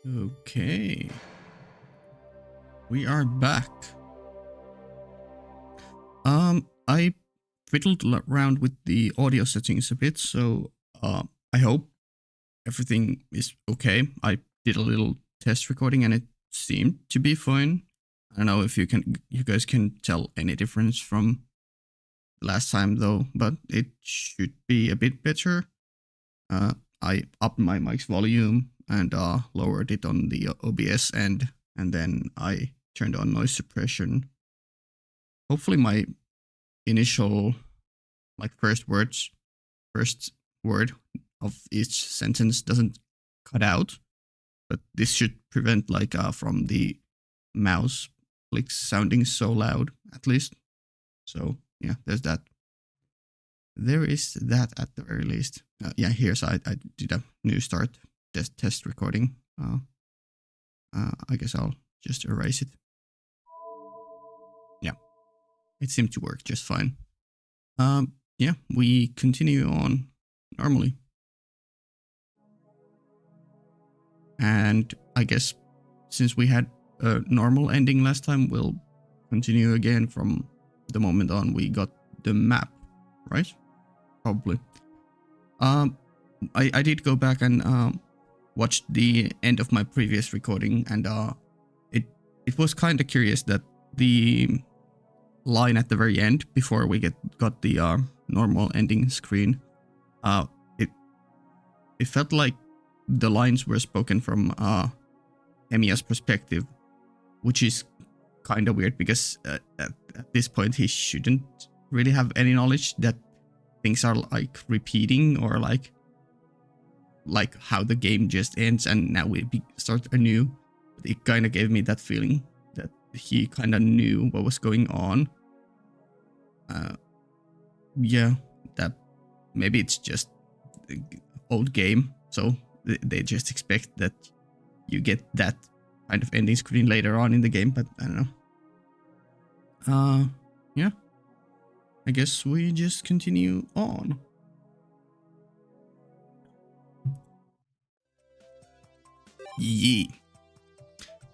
Okay. We are back. I fiddled around with the audio settings a bit, so I hope everything is okay. I did a little test recording and it seemed to be fine. I don't know if you guys can tell any difference from last time though, but it should be a bit better. I upped my mic's volume and lowered it on the OBS end, and then I turned on noise suppression. Hopefully my initial first word of each sentence doesn't cut out, but this should prevent from the mouse clicks sounding so loud at least. So yeah, there's that. There is that at the very least. Yeah, here's I did a new start test recording. I guess I'll just erase it. Yeah, it seemed to work just fine. Yeah, we continue on normally. And I guess since we had a normal ending last time, we'll continue again from the moment on we got the map, right? Probably. I did go back and watch the end of my previous recording, and it was kind of curious that the line at the very end before we got the normal ending screen, it felt like the lines were spoken from Emiya's perspective, which is kind of weird because at this point he shouldn't really have any knowledge that things are repeating or like how the game just ends and now we start anew. It kind of gave me that feeling that he kind of knew what was going on. Yeah, that maybe it's just the old game, so they just expect that you get that kind of ending screen later on in the game, but I don't know. Yeah, I guess we just continue on. Yeah.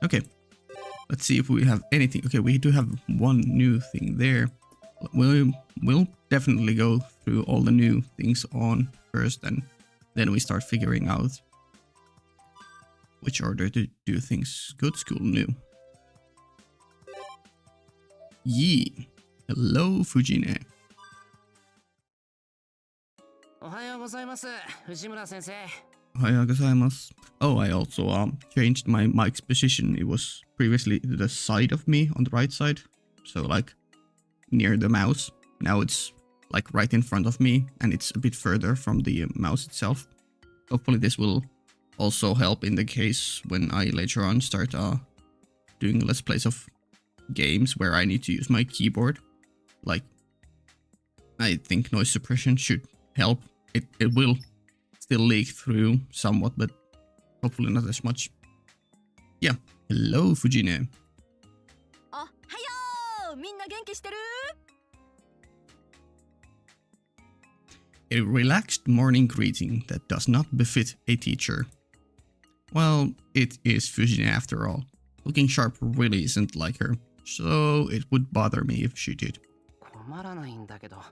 Okay, let's see if we have anything. Okay, we do have one new thing there. We'll definitely go through all the new things on first, and then we start figuring out which order to do things. Go to school new. Yee. Hello, Fujine. Ohayou gozaimasu, Fujimura sensei. Ohayou gozaimasu. Oh, I also changed my mic's position. It was previously to the side of me on the right side, so like near the mouse. Now it's like right in front of me, and it's a bit further from the mouse itself. Hopefully this will also help in the case when I later on start doing let's plays of games where I need to use my keyboard. Like, I think noise suppression should help. It will still leak through somewhat, but hopefully not as much. Yeah. Hello, Fujine. Ohayou! Minna genki shiteru? A relaxed morning greeting that does not befit a teacher. Well, it is Fujine after all. Looking sharp really isn't like her, so it would bother me if she did. 困らないんだけど、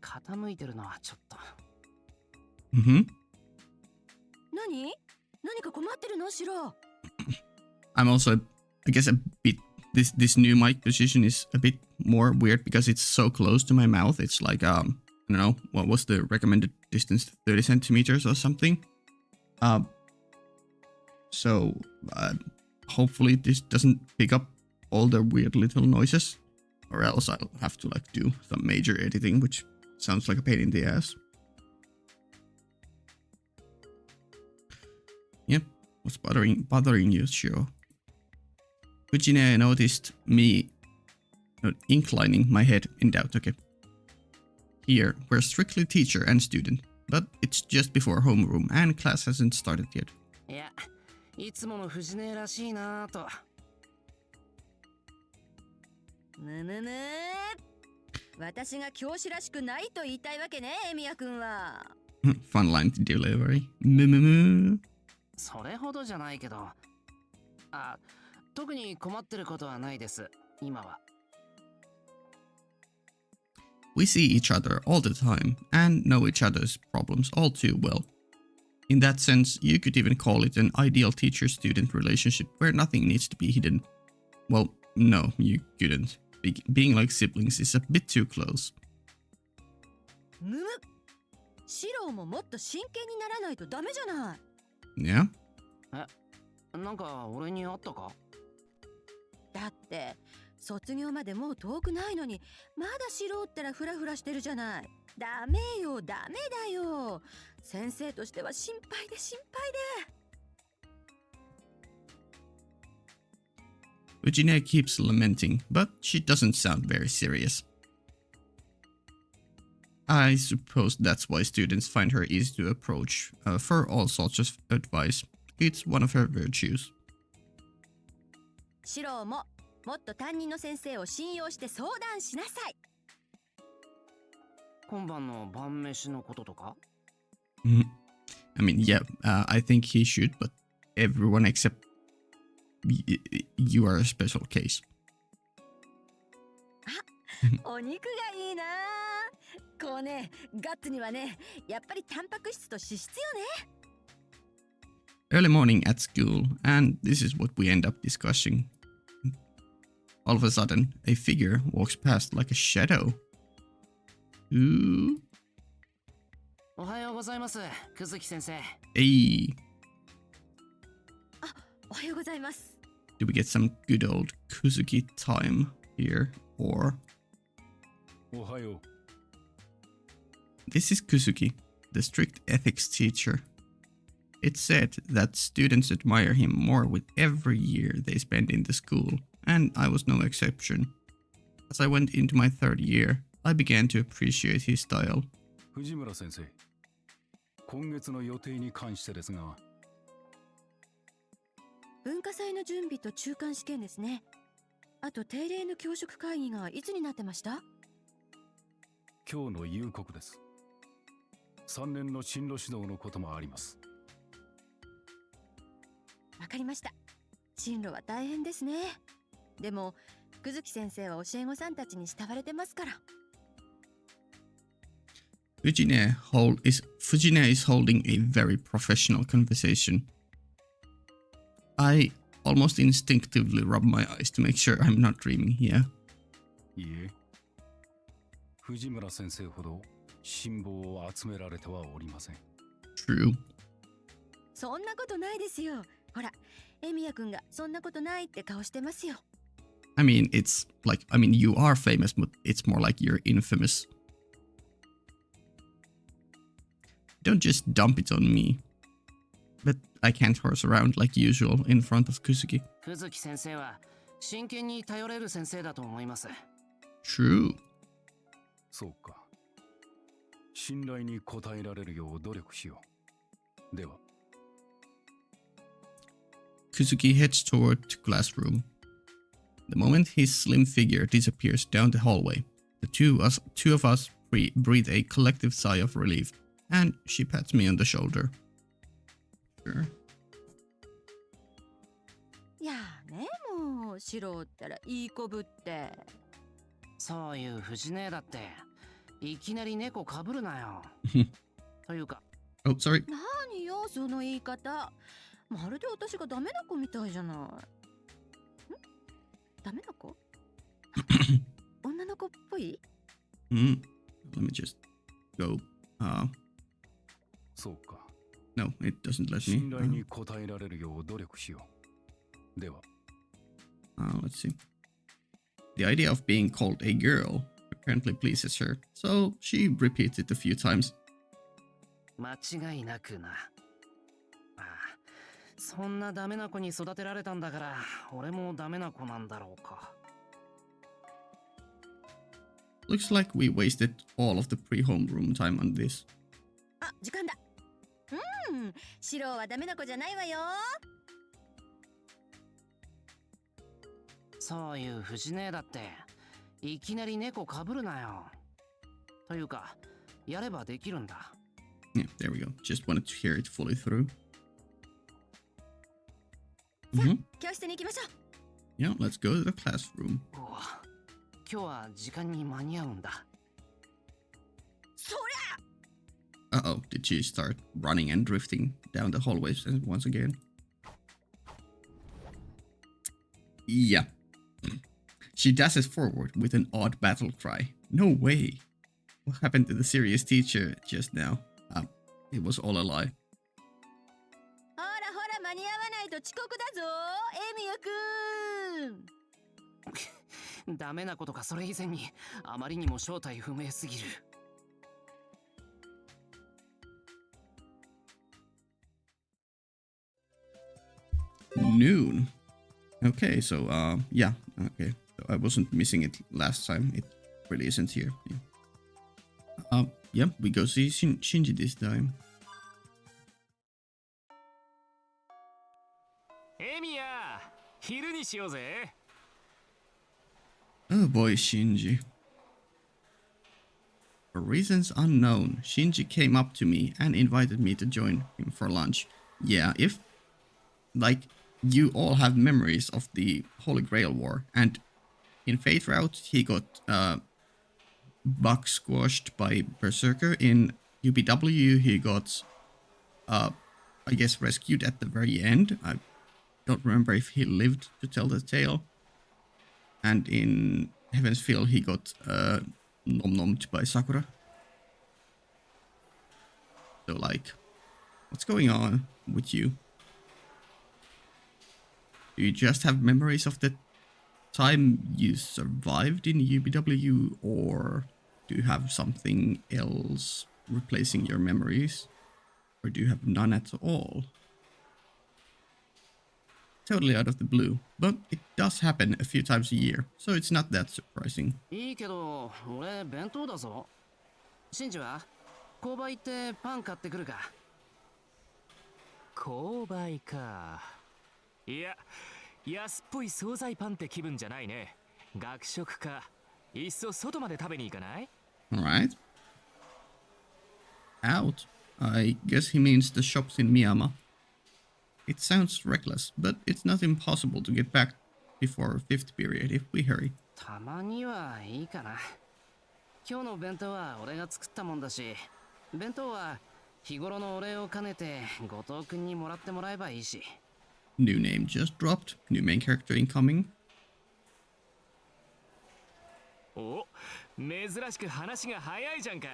傾いてるのはちょっと。Mm-hmm. 何か困ってるのシロ? I'm also, I guess, a bit. This new mic position is a bit more weird because it's so close to my mouth. It's like I don't know, what was the recommended distance? 30 centimeters or something. So hopefully this doesn't pick up all the weird little noises, or else I'll have to do some major editing, which sounds like a pain in the ass. Yep, what's bothering you, Shiro? Fujine noticed me inclining my head in doubt. Okay. Here, we're strictly teacher and student, but it's just before homeroom and class hasn't started yet. いや、いつもの藤根らしいなぁと。ぬぬぬー。私が教師らしくないと言いたいわけね、エミヤくんは。Fun line delivery. むむむ。それほどじゃないけど、あ、特に困ってることはないです、今は。We see each other all the time and know each other's problems all too well. In that sense, you could even call it an ideal teacher-student relationship where nothing needs to be hidden. Well, no, you couldn't. Being like siblings is a bit too close. むむシロももっと真剣にならないとダメじゃない。 Yeah? なんか俺にあったか？だって卒業までもう遠くないのにまだシロったらフラフラしてるじゃない。ダメよダメだよ。先生としては心配で心配で。 Virginia keeps lamenting, but she doesn't sound very serious. I suppose that's why students find her easy to approach for all sorts of advice. It's one of her virtues. シロももっと担任の先生を信用して相談しなさい。今晩の晩飯のこととか？ I mean, yeah, I think he should, but everyone except you are a special case. お肉がいいな。こうね、ガッツにはね、やっぱりタンパク質と脂質よね。Early morning at school, and this is what we end up discussing. All of a sudden, a figure walks past like a shadow. Ooh. おはようございます、くずき先生。Hey. あ、おはようございます。Do we get some good old Kuzuki time here, or? おはよう。 This is Kuzuki, the strict ethics teacher. It's said that students admire him more with every year they spend in the school, and I was no exception. As I went into my third year, I began to appreciate his style. 藤村先生、今月の予定に関してですが、文化祭の準備と中間試験ですね。あと定例の教職会議がいつになってました？今日の夕刻です。3年の進路指導のこともあります。わかりました。進路は大変ですね。でも、くずき先生は教え子さんたちに慕われてますから。Fujine is holding a very professional conversation. I almost instinctively rub my eyes to make sure I'm not dreaming here. いいえ、藤村先生ほど辛抱を集められてはおりません。True. そんなことないですよ。ほら、エミヤくんがそんなことないって顔してますよ。I mean, you are famous, but it's more like you're infamous. Don't just dump it on me. But I can't horse around like usual in front of Kuzuki. くずき先生は真剣に頼れる先生だと思います。True. そうか。信頼に応えられるよう努力しよう。では。Kuzuki heads toward the classroom. The moment his slim figure disappears down the hallway, the two of us breathe a collective sigh of relief, and she pats me on the shoulder. Sure. いやーね、もうシロったらいい子ぶって。そういう藤姉だっていきなり猫かぶるなよ。というか、 Oh, sorry. 何よその言い方。まるで私がダメな子みたいじゃない。ん？ダメな子？女の子っぽい？ Let me just go. そうか。No, it doesn't let 信 me. 頼に応えられるよう努力しよう。では。Let's see. The idea of being called a girl apparently pleases her, so she repeats it a few times. 間違いなくな。ああ、そんなダメな子に育てられたんだから、俺もダメな子なんだろうか。Looks like we wasted all of the pre-homeroom time on this. あ、時間だ。シロはダメな子じゃないわよ。そういう藤姉だっていきなり猫かぶるなよ。というか、やればできるんだ。Yeah, there we go. Just wanted to hear it fully through. Mhm. 教室に行きましょう。 Yeah, let's go to the classroom. おう今日は時間に間に合うんだ。そり Uh-oh, did she start running and drifting down the hallways once again? Yeah. She dashes forward with an odd battle cry. No way. What happened to the serious teacher just now? It was all a lie. ゃほらほら間に合わないと遅刻だぞエミヤくん。ダメなことかそれ以前にあまりにも正体不明すぎる。Noon. Okay, so yeah, okay. So I wasn't missing it last time. It really isn't here. Yeah, we go see Shinji this time. エミヤ、昼にしようぜ。 Oh boy, Shinji. For reasons unknown, Shinji came up to me and invited me to join him for lunch. Yeah, if, like, you all have memories of the Holy Grail War, and in Fate Route he got bug squashed by Berserker. In UBW he got, I guess, rescued at the very end. I don't remember if he lived to tell the tale. And in Heaven's Feel he got nom-nommed by Sakura. So like, what's going on with you? Do you just have memories of the time you survived in UBW, or do you have something else replacing your memories? Or do you have none at all? Totally out of the blue, but it does happen a few times a year, so it's not that surprising. いいけど俺弁当だぞ。シンジは購買行ってパン買ってくるか。購買か。いや、安っぽい惣菜パンって気分じゃないね。学食か。いっそ外まで食べに行かない？ Alright. Out. I guess he means the shops in Miyama. It sounds reckless, but it's not impossible to get back before 5th period if we hurry. たまにはいいかな。今日の弁当は俺が作ったもんだし、弁当は日頃のお礼を兼ねて後藤くんにもらってもらえばいいし。New name just dropped. New main character incoming. お、珍しく話が早いじゃんか。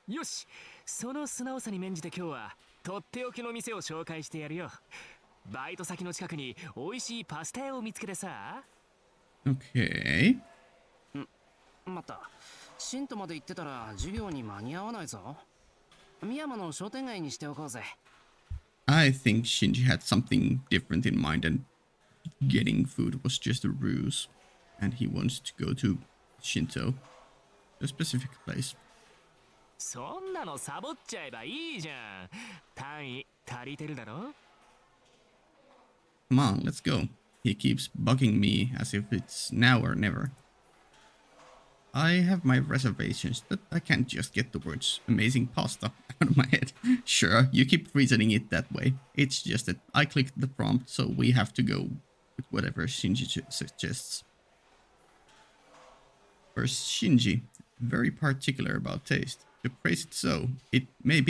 よし、その素直さに免じて今日はとっておきの店を紹介してやるよ。バイト先の近くに美味しいパスタ屋を見つけてさ。Okay. また、シントまで行ってたら授業に間に合わないぞ。深山の商店街にしておこうぜ。I think Shinji had something different in mind, and getting food was just a ruse. And he wants to go to Shinto, a specific place. そんなのサボっちゃえばいいじゃん。単位足りてるだろ。 Come on, let's go. He keeps bugging me as if it's now or never. I have my reservations, but I can't just get the words amazing pasta out of my head. Sure, you keep reasoning it that way. It's just that I clicked the prompt, so we have to go with whatever Shinji suggests. First, Shinji, very particular about taste. To praise it so, it may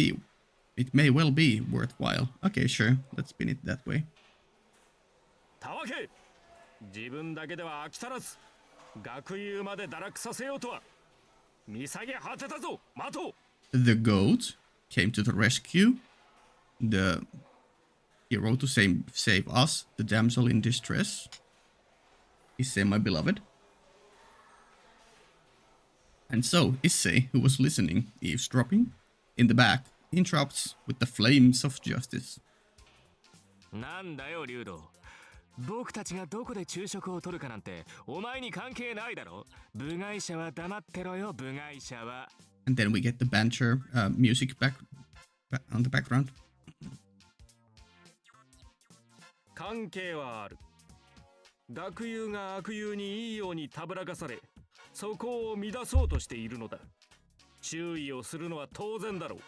well be worthwhile. Okay, sure, let's spin it that way. たわけ、自分だけでは飽き足らず、学友まで堕落させようとは見下げ果てたぞ。待とう。 The goat came to the rescue. The hero to save us, the damsel in distress. Issei, my beloved. And so, Issei, who was listening, eavesdropping, in the back, interrupts with the flames of justice. なんだよ、竜道。僕たちがどこで昼食を取るかなんてお前に関係ないだろ。部外者は黙ってろよ、部外者は。 And then we get the banter music back on the background. 関係はある。学友が悪友にいいようにたぶらかされ、そこを乱そうとしているのだ。注意をするのは当然だろう。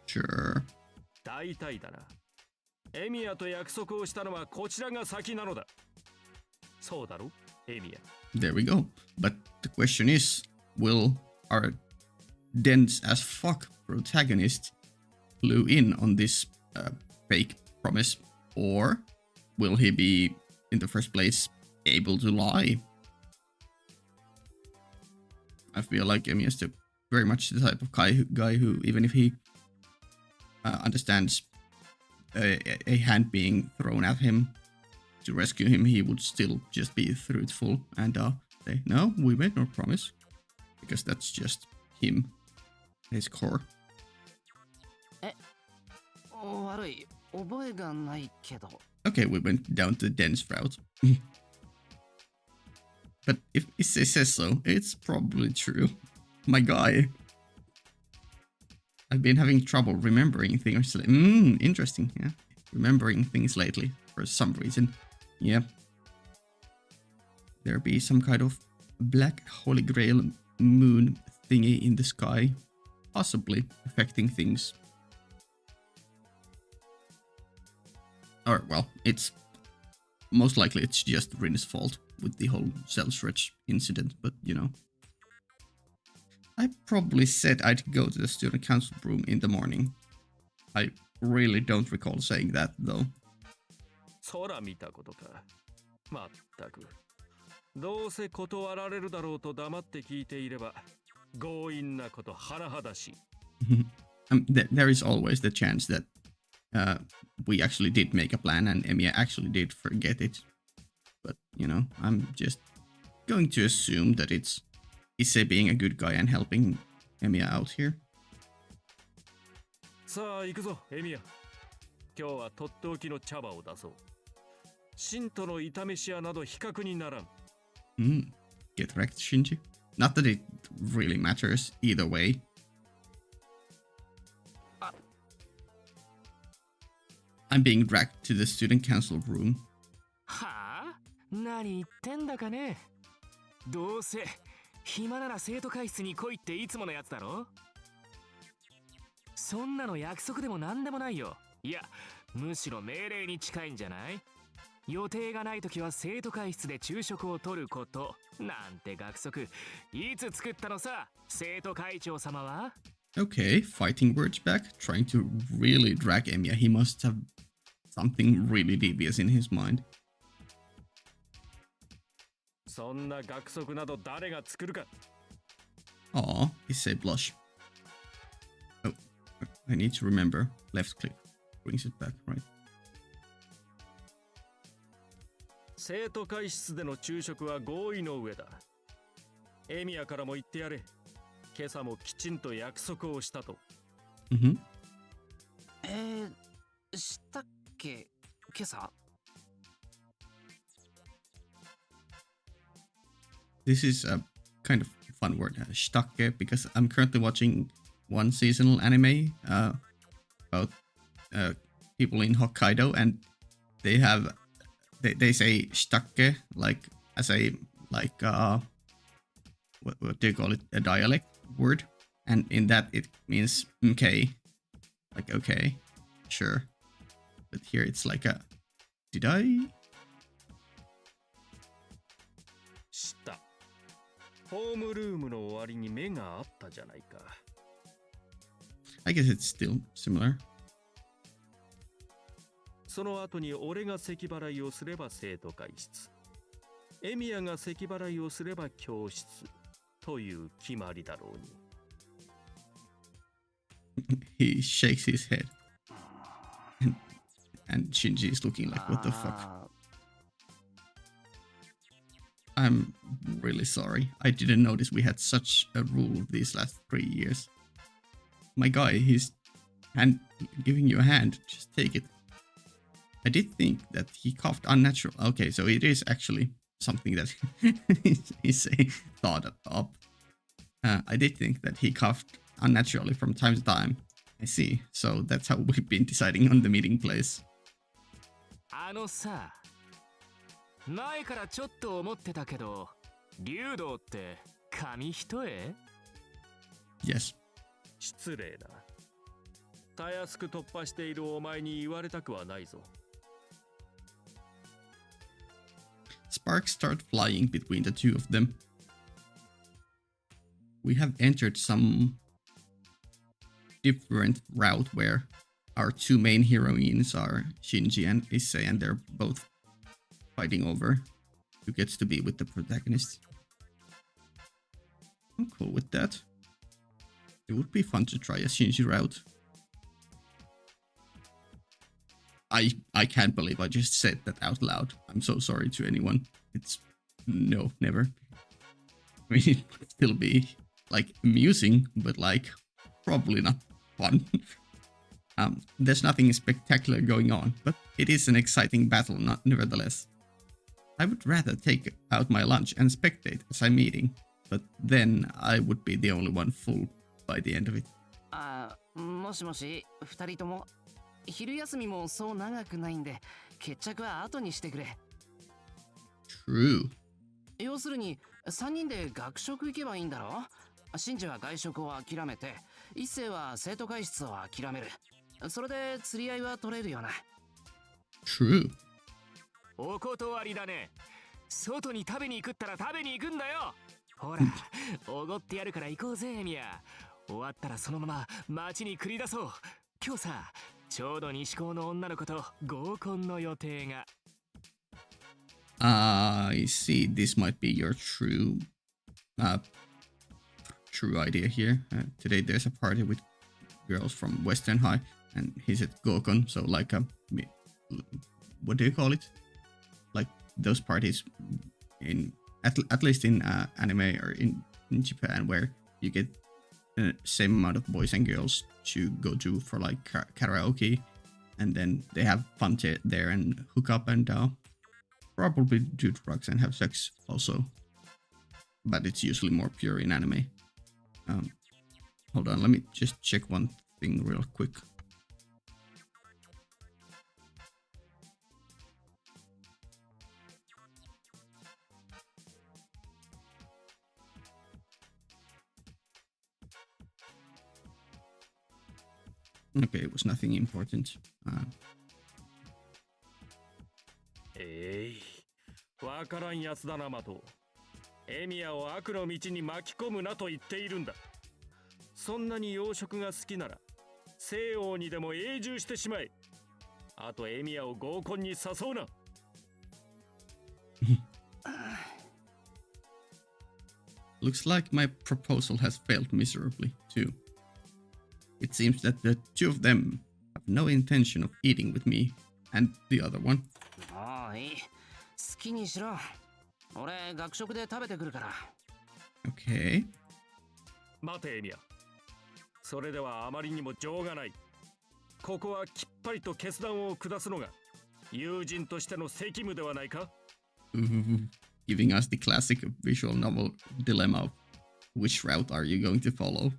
Sure. 大体だな。エミヤと約束をしたのはこちらが先なのだ。そうだろ、エミヤ。There we go. But the question is, will our dense as fuck protagonist clue in on this fake promise, or will he be, in the first place, able to lie? I feel like Emi is very much the type of guy who, even if he understands a hand being thrown at him to rescue him, he would still just be truthful and say, no, we made no promise. Because that's just him, his core. 悪い、覚えがないけど。Okay, we went down the dense route. But if he says so, it's probably true. My guy. I've been having trouble remembering things. Interesting, yeah. Remembering things lately, for some reason. Yeah. There be some kind of black holy grail moon thingy in the sky, possibly affecting things. Or, well, it's most likely it's just Rin's fault with the whole cell stretch incident, but you know. I probably said I'd go to the student council room in the morning. I really don't recall saying that, though. 空見たことか。まったく。どうせ断られるだろうと黙って聞いていれば、強引なこと甚だしい。There is always the chance that we actually did make a plan and Emiya actually did forget it. But, you know, I'm just going to assume that it's Issei being a good guy and helping Emiya out here. さあ行くぞ、エミヤ。今日はとっておきの茶葉を出そう。信徒の炒めし屋など比較にならん。Get wrecked, Shinji. Not that it really matters either way. I'm being dragged to the student council room. はあ？何言ってんだかね。どうせ暇なら生徒会室に来いっていつものやつだろ。そんなの約束でもなんでもないよ。いや、むしろ命令に近いんじゃない？予定がないときは生徒会室で昼食をとることなんて学則いつ作ったのさ、生徒会長様は。 Okay, fighting words back, trying to really drag Emiya. He must have something really devious in his mind. そんな学則など誰が作るか。Aw, Issei blush. Oh, I need to remember. Left click brings it back, right? 生徒会室での昼食は合意の上だ。エミヤからも言ってやれ。今朝もきちんと約束をしたと。したっけ、今朝？ This is a kind of fun word, shitake, because I'm currently watching one seasonal anime about people in Hokkaido, and they say shitake like as a what do you call it, a dialect word, and in that it means okay, like okay, sure, but here it's like a did I? した。ホームルームの終わりに目があったじゃないか。I guess it's still similar. その後に俺が咳払いをすれば生徒会室。エミヤが咳払いをすれば教室。という決まりだろうに。He shakes his head. And Shinji is looking like, what the fuck? I'm really sorry. I didn't notice we had such a rule these last 3 years. My guy, he's giving you a hand. Just take it. I did think that he coughed unnatural. Okay, so it is actually something that he's thought up. I did think that he coughed unnaturally from time to time. I see. So that's how we've been deciding on the meeting place. あのさ、前からちょっと思ってたけど、竜道って紙一重？ Yes. 失礼だ。たやすく突破しているお前に言われたくはないぞ。Sparks start flying between the two of them. We have entered some different route where our two main heroines are Shinji and Issei, and they're both fighting over who gets to be with the protagonist. I'm cool with that. It would be fun to try a Shinji route. I can't believe I just said that out loud. I'm so sorry to anyone. It's no, never. I mean, it would still be like amusing, but like probably not fun. There's nothing spectacular going on, but it is an exciting battle nevertheless. I would rather take out my lunch and spectate as I'm eating, but then I would be the only one full by the end of it. もしもし、二人とも昼休みもそう長くないんで、決着は後にしてくれ。True. 要するに、3人で学食行けばいいんだろ。シンジは外食を諦めて、一星は生徒会室を諦める。それで釣り合いは取れるよな。True. お断りだね。外に食べに行くったら食べに行くんだよ。ほら、おごってやるから行こうぜ、エミヤ。終わったらそのまま街に繰り出そう。今日さ、ちょうど西高の女の子と合コンの予定が。I see. This might be your true idea here. Today there's a party with girls from Western High, and he's at Gokon. So like what do you call it? Like those parties in at least in anime or in Japan, where you get the same amount of boys and girls to go to for like karaoke, and then they have fun there and hook up and probably do drugs and have sex also, but it's usually more pure in anime. Hold on, let me just check one thing real quick. Okay, it was nothing important. わからんやつだな、マト。エミヤを悪の道に巻き込むなと言っているんだ。そんなに洋食が好きなら、西欧にでも永住してしまえ。あとエミヤを合コンに誘うな。Looks like my proposal has failed miserably, too. It seems that the two of them have no intention of eating with me and the other one. もういい。好きにしろ。俺、学食で食べてくるから。Okay. 待て、エミヤ。それではあまりにも情がない。ここはきっぱりと決断を下すのが友人としての責務ではないか？ Giving us the classic visual novel dilemma of which route are you going to follow?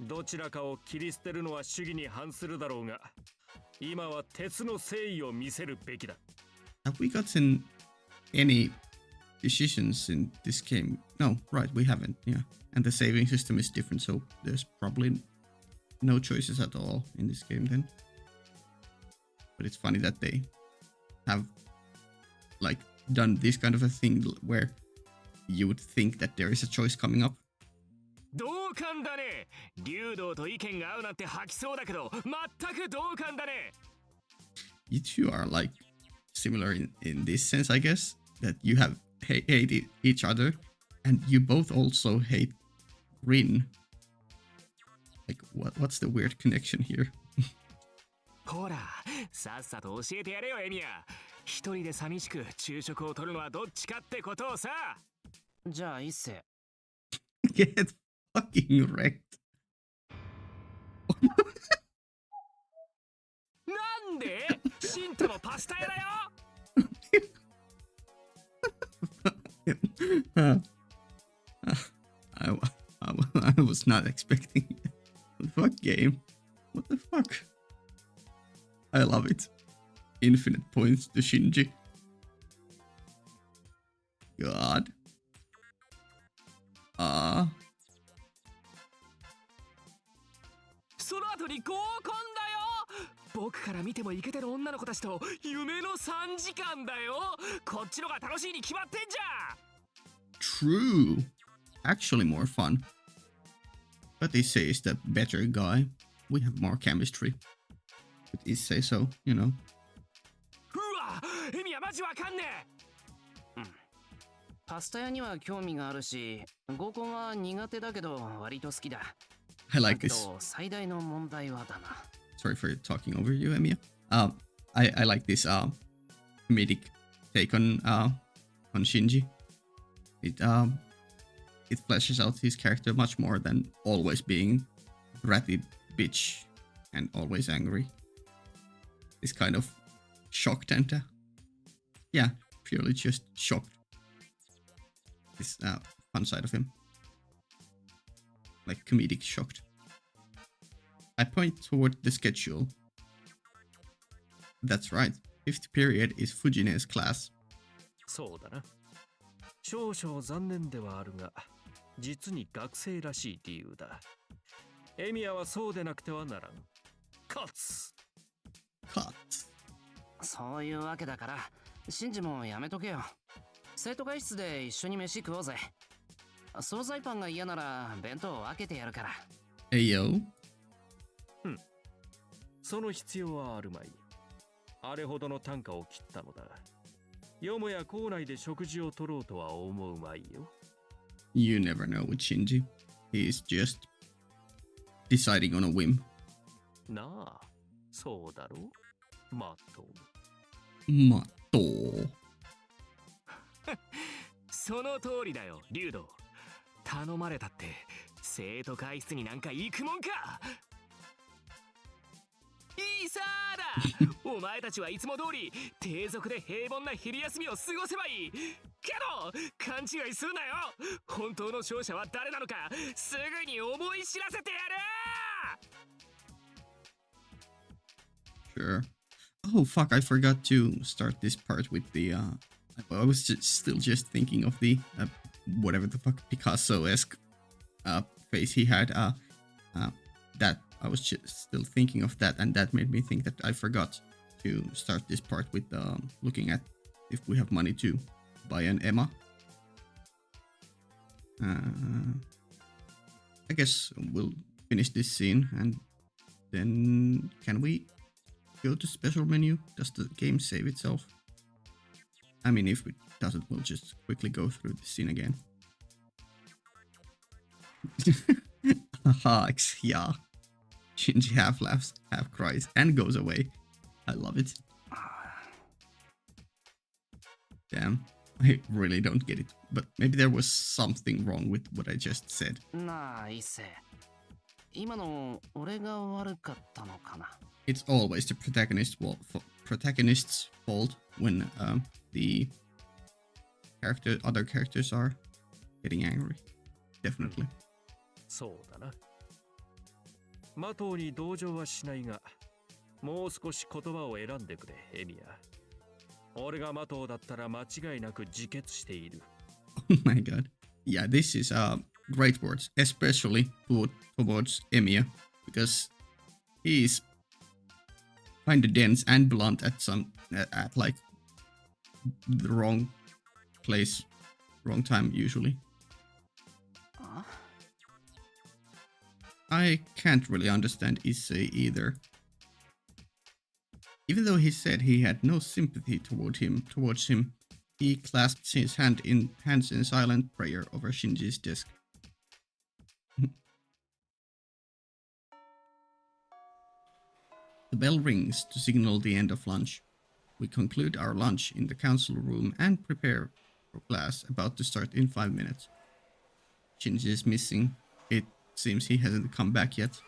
どちらかを切り捨てるのは主義に反するだろうが、今は鉄の誠意を見せるべきだ。Have we gotten any decisions in this game? No, right, we haven't, yeah. And the saving system is different, so there's probably no choices at all in this game then. But it's funny that they have like done this kind of a thing where you would think that there is a choice coming up. 同感だね。竜道と意見が合うなんて吐きそうだけど、全く同感だね。You two are like similar in this sense, I guess, that you have hated each other, and you both also hate Rin. Like, what's the weird connection here? ほら、さっさと教えてやれよ、エミヤ。一人で寂しく昼食を取るのはどっちかってことをさ。じゃあ、一星。Get fucking wrecked. なんで？シントのパスタ屋だよ。I was not expecting it. What the fuck game? What the fuck? I love it. Infinite points to Shinji. God. に合コンだよ。僕から見てもイケてる女の子たちと夢の3時間だよ。こっちのが楽しいに決まってんじゃん。 True. Actually more fun. But Issei is the better guy. We have more chemistry. But Issei, so, you know. うわ、エミヤマジわかんねえ。パスタ屋には興味があるし、合コンは苦手だけど割と好きだ。 I like だけ this. ど最大の問題はだな。 Sorry for talking over you, Emiya. I like this comedic take on Shinji. It fleshes out his character much more than always being bratty bitch and always angry. This kind of shocked and yeah, purely just shocked. This fun side of him, like comedic shocked. I point toward the schedule. That's right. Fifth period is Fujine's class. そうだな。少々残念ではあるが、実に学生らしい理由だ。エミヤはそうでなくてはならん。勝つ。 Cut. そういうわけだから、シンジもやめとけよ。生徒会室で一緒に飯食おうぜ。惣菜パンが嫌なら弁当を分けてやるから。Ayo. その必要はあるまい。あれほどの単価を切ったのだ。よもや校内で食事を取ろうとは思うまいよ。You never know with Shinji. He's just deciding on a whim. なあ、そうだろう。まっとう。Mato. その通りだよ、竜道。頼まれたって生徒会室になんか行くもんか。いいさーだ。お前たちはいつも通り低俗で平凡な昼休みを過ごせばいい。けど勘違いするなよ。本当の勝者は誰なのかすぐに思い知らせてやる。 Sure. Oh fuck! I forgot to start this part with the. I was still just thinking of the whatever the fuck Picasso-esque face he had. That I was just still thinking of that, and that made me think that I forgot to start this part with looking at if we have money to buy an Emma. I guess we'll finish this scene and then can we go to special menu? Does the game save itself? I mean, if it doesn't, we'll just quickly go through the scene again. Haha, yeah. Shinji half laughs, half cries, and goes away. I love it. Damn, I really don't get it. But maybe there was something wrong with what I just said. なあ、一世。今の俺が悪かったのかな。 It's always the protagonist's fault when the other characters are getting angry. Definitely. そうだな。マトウに同情はしないが、もう少し言葉を選んでくれ、エミヤ。俺がマトウだったら間違いなく自決している。Oh my god. Yeah, this is great words, especially towards Emiya, because he's kind of dense and blunt at like the wrong place, wrong time usually. I can't really understand Issei either. Even though he said he had no sympathy towards him, he clasped his hands in silent prayer over Shinji's desk. The bell rings to signal the end of lunch. We conclude our lunch in the council room and prepare for class about to start in 5 minutes. Shinji is missing. It seems he hasn't come back yet.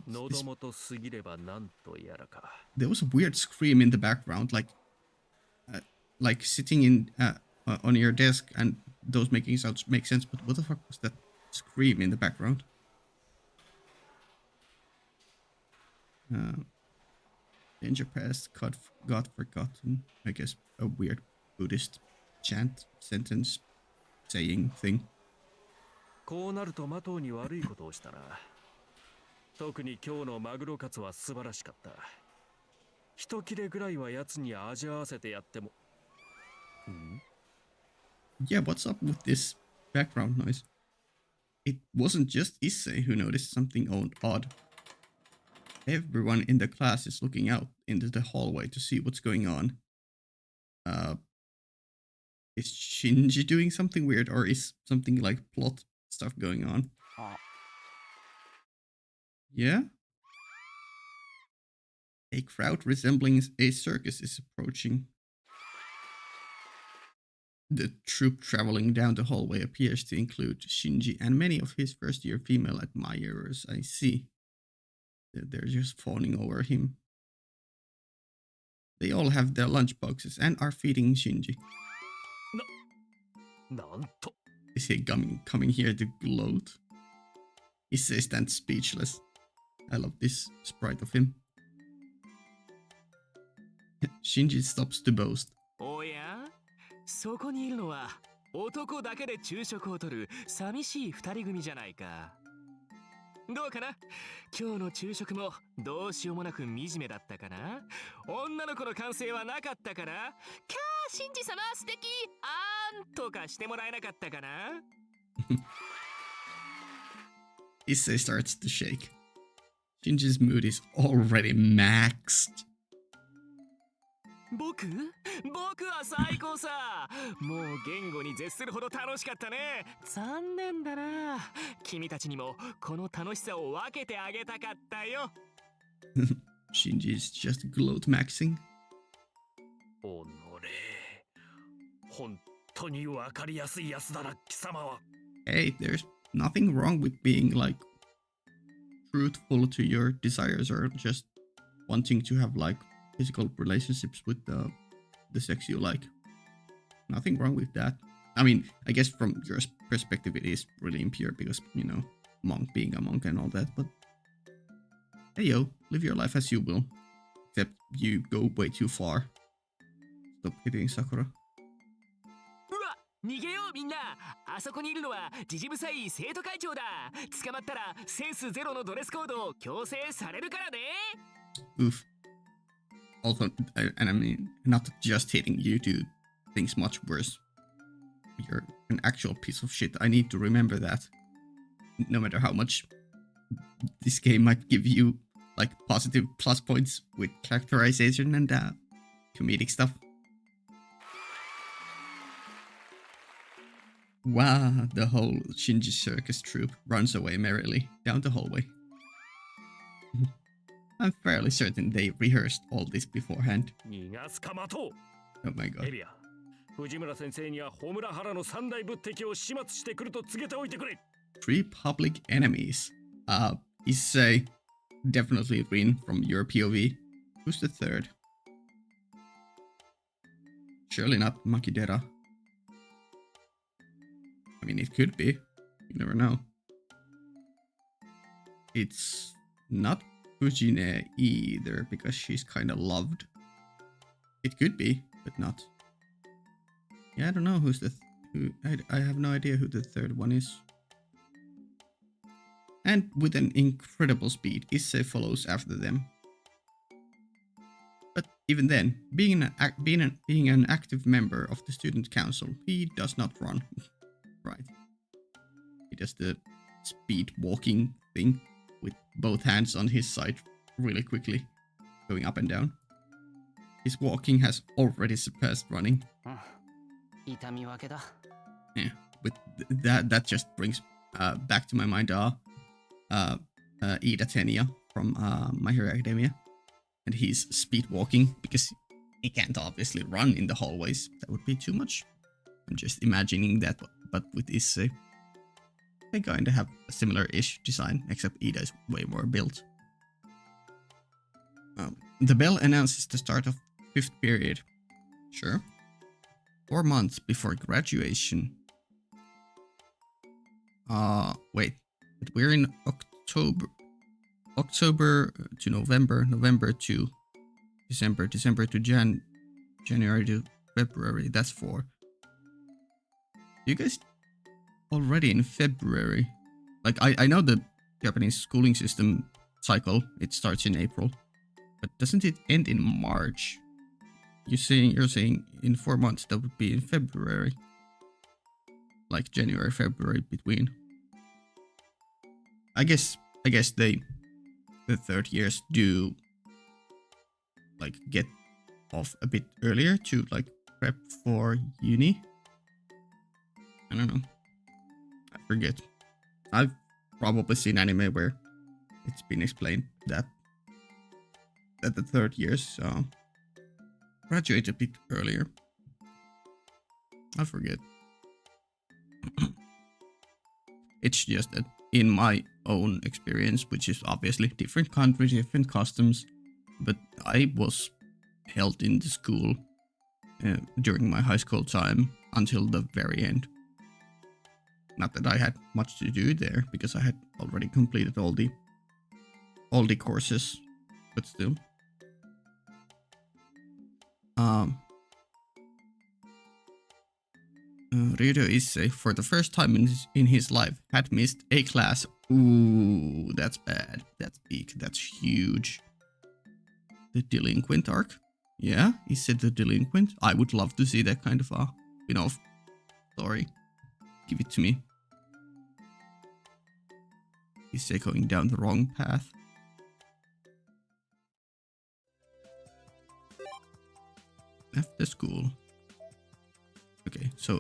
喉元過ぎればなんとやらか。 There was a weird scream in the background, like sitting in on your desk, and those making sounds make sense. But what the fuck was that scream in the background? Danger past, God forgotten. I guess a weird Buddhist chant, sentence, saying thing. こうなるとマトウに悪いことをしたな。特に今日のマグロカツは素晴らしかった。一切れぐらいはやつに味合わせてやっても。Yeah, what's up with this background noise? It wasn't just Issei who noticed something odd. Everyone in the class is looking out into the hallway to see what's going on. Is Shinji doing something weird, or is something like plot stuff going on? Yeah? A crowd resembling a circus is approaching. The troupe traveling down the hallway appears to include Shinji and many of his first-year female admirers. I see. They're just fawning over him. They all have their lunchboxes and are feeding Shinji. Is he coming here to gloat? Issei stands speechless. I love this sprite of him. Shinji stops to boast. おや、そこにいるのは男だけで昼食をとる寂しい二人組じゃないか。どうかな、今日の昼食もどうしようもなく惨めだったかな。女の子の歓声はなかったから、キャーシンジ様素敵あーんとかしてもらえなかったかな。Issei starts to shake. Shinji's mood is already maxed. 僕は最高さ。もう言語に絶するほど楽しかったね。残念だな。君たちにもこの楽しさを分けてあげたかったよ。Shinji is just gloat maxing. おのれ、本当に分かりやすいやつだな、貴様は。Hey, there's nothing wrong with being like truthful to your desires or just wanting to have like physical relationships with the sex you like. Nothing wrong with that. I mean, I guess from your perspective it is really impure because, you know, monk being a monk and all that, but hey yo, live your life as you will. Except you go way too far. Stop hitting Sakura. 逃げようみんな。あそこにいるのはジジブサイ生徒会長だ。捕まったらセンスゼロのドレスコードを強制されるからね。 Oof. Also, and I mean, not just hitting you do things much worse. You're an actual piece of shit. I need to remember that. No matter how much this game might give you like positive plus points with characterization and comedic stuff. Wow, the whole Shinji circus troupe runs away merrily down the hallway. I'm fairly certain they rehearsed all this beforehand. 逃がすか待とう。 Oh my god. エビア、藤村先生にはホムラハラの三大仏敵を始末してくると告げておいてくれ。 Three public enemies. Issei, definitely Rin from your POV. Who's the third? Surely not Makidera. I mean, it could be. You never know. It's not Fujine either, because she's kind of loved. It could be, but not. Yeah, I don't know who's the... I have no idea who the third one is. And with an incredible speed, Issei follows after them. But even then, being an active member of the student council, he does not run. Right. He does the speed walking thing with both hands on his side really quickly, going up and down. His walking has already surpassed running. Yeah, but that just brings back to my mind Ida Tenya from My Hero Academia, and he's speed walking because he can't obviously run in the hallways. That would be too much. I'm just imagining that, but with Issei, they kind of have a similar-ish design, except Ida is way more built. The bell announces the start of 5th period. Sure. 4 months before graduation. Wait. But we're in October. October to November. November to December. December to January to February. That's 4. You guys already in February? Like, I know the Japanese schooling system cycle, it starts in April. But doesn't it end in March? You're saying in 4 months, that would be in February. Like January, February between. I guess the third years do like get off a bit earlier to like prep for uni. I don't know. I forget. I've probably seen anime where it's been explained that the third years graduate a bit earlier. I forget. It's just that in my own experience, which is obviously different countries, different customs, but I was held in the school during my high school time until the very end. Not that I had much to do there, because I had already completed all the courses, but still. Ryudo Issei, for the first time in his life, had missed a class. Ooh, that's bad. That's big. That's huge. The delinquent arc? Yeah, he said the delinquent. I would love to see that kind of a spin-off story. Give it to me. He's going down the wrong path. Left the school. Okay, so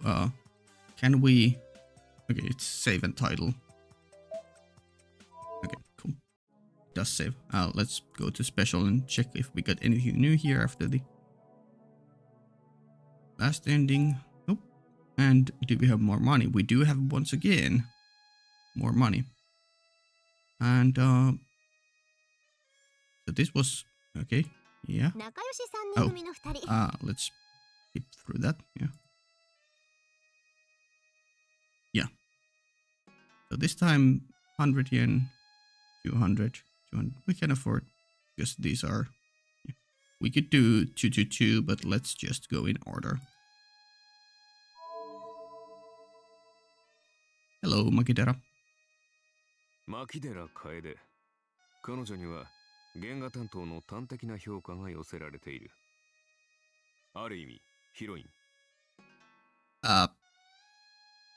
can we... Okay, it's save and title. Okay, cool. Does save. Let's go to special and check if we got anything new here after the last ending. Nope. And do we have more money? We do have, once again, more money. And so this was okay. Yeah. Oh. Let's skip through that. Yeah. Yeah. So this time 100 yen, 200, 200. We can afford, because these are. Yeah. We could do 222, but let's just go in order. Hello, Makidera. 牧寺楓。彼女には原画担当の端的な評価が寄せられている。ある意味、ヒロイン。